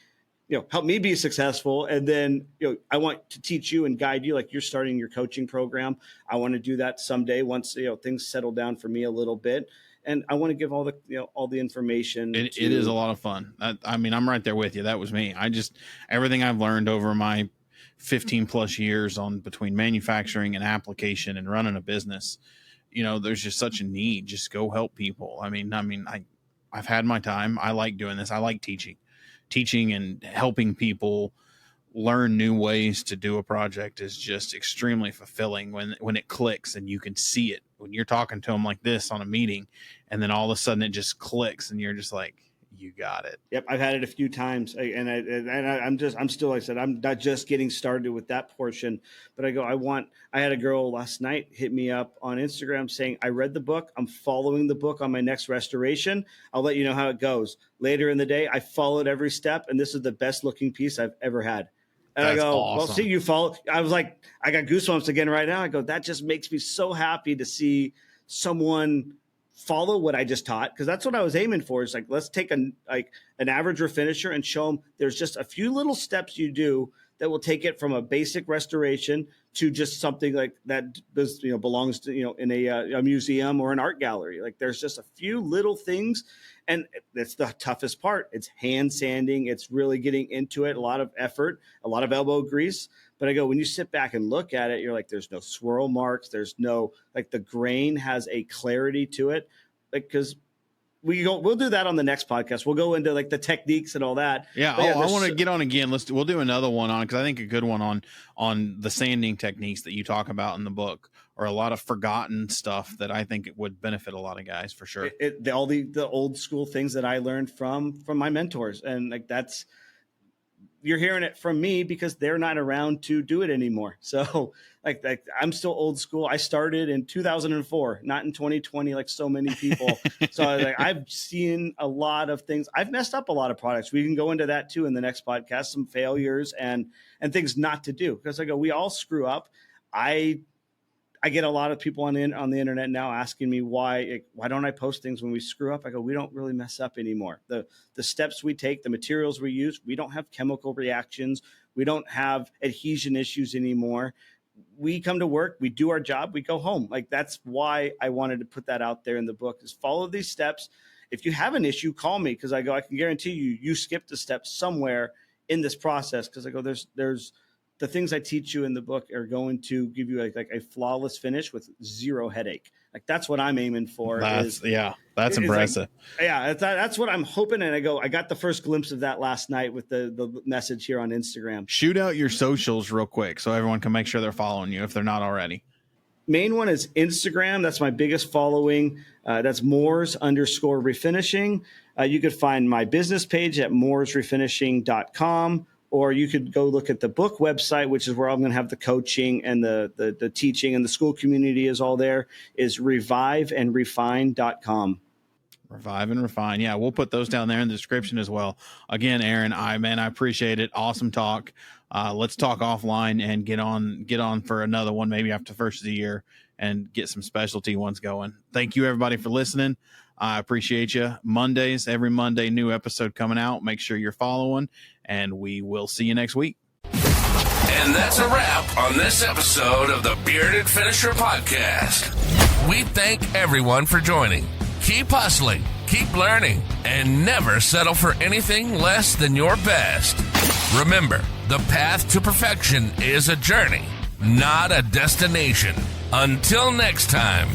Speaker 3: help me be successful. And then, I want to teach you and guide you, like you're starting your coaching program. I want to do that someday once, things settle down for me a little bit. And I want to give all the information.
Speaker 2: It is a lot of fun. I'm right there with you. That was me. Everything I've learned over my 15 plus years on between manufacturing and application and running a business, there's just such a need. Just go help people. I've had my time. I like doing this. I like teaching and helping people learn new ways to do a project is just extremely fulfilling when it clicks and you can see it when you're talking to them like this on a meeting, and then all of a sudden it just clicks and you're just like, you got it.
Speaker 3: Yep. I've had it a few times I'm still, like I said, I'm not just getting started with that portion, but I had a girl last night hit me up on Instagram saying, I read the book. I'm following the book on my next restoration. I'll let you know how it goes. Later in the day, I followed every step, and this is the best looking piece I've ever had. And
Speaker 2: That's
Speaker 3: I go,
Speaker 2: awesome.
Speaker 3: Well, see, you follow. I was like, I got goosebumps again right now. I go, that just makes me so happy to see someone follow what I just taught, because that's what I was aiming for. Is like, let's take an average refinisher and show them there's just a few little steps you do that will take it from a basic restoration to just something like that belongs to in a museum or an art gallery. Like there's just a few little things, and that's the toughest part. It's hand sanding. It's really getting into it. A lot of effort, a lot of elbow grease. But I go, when you sit back and look at it, you're like, there's no swirl marks. There's no, like, the grain has a clarity to it. Like, because we'll do that on the next podcast. We'll go into like the techniques and all that.
Speaker 2: Yeah. I want to get on again. We'll do another one on, because I think a good one on the sanding techniques that you talk about in the book, or a lot of forgotten stuff that I think it would benefit a lot of guys for sure.
Speaker 3: All the old school things that I learned from my mentors. And like, you're hearing it from me because they're not around to do it anymore. So like I'm still old school. I started in 2004, not in 2020, like so many people. So I've seen a lot of things. I've messed up a lot of products. We can go into that too in the next podcast, some failures and things not to do. Because we all screw up. I get a lot of people on the internet now asking me why don't I post things when we screw up? I go, we don't really mess up anymore. The steps we take, the materials we use, we don't have chemical reactions. We don't have adhesion issues anymore. We come to work, we do our job, we go home. Like that's why I wanted to put that out there in the book, is follow these steps. If you have an issue, call me, because I can guarantee you skipped a step somewhere in this process. Because there's the things I teach you in the book are going to give you like a flawless finish with zero headache. Like that's what I'm aiming for.
Speaker 2: That's impressive.
Speaker 3: That's what I'm hoping. And I got the first glimpse of that last night with the message here on Instagram.
Speaker 2: Shoot out your socials real quick so everyone can make sure they're following you if they're not already.
Speaker 3: Main one is Instagram. That's my biggest following. That's Moores_refinishing. You could find my business page at mooresrefinishing.com. Or you could go look at the book website, which is where I'm going to have the coaching and the teaching, and the school community is all there, is reviveandrefine.com.
Speaker 2: Revive and Refine. Yeah, we'll put those down there in the description as well. Again, Aaron, I appreciate it. Awesome talk. Let's talk offline and get on for another one, maybe after the first of the year, and get some specialty ones going. Thank you, everybody, for listening. I appreciate you. Every Monday, new episode coming out. Make sure you're following, and we will see you next week.
Speaker 1: And that's a wrap on this episode of the Bearded Finisher Podcast. We thank everyone for joining. Keep hustling, keep learning, and never settle for anything less than your best. Remember, the path to perfection is a journey, not a destination. Until next time.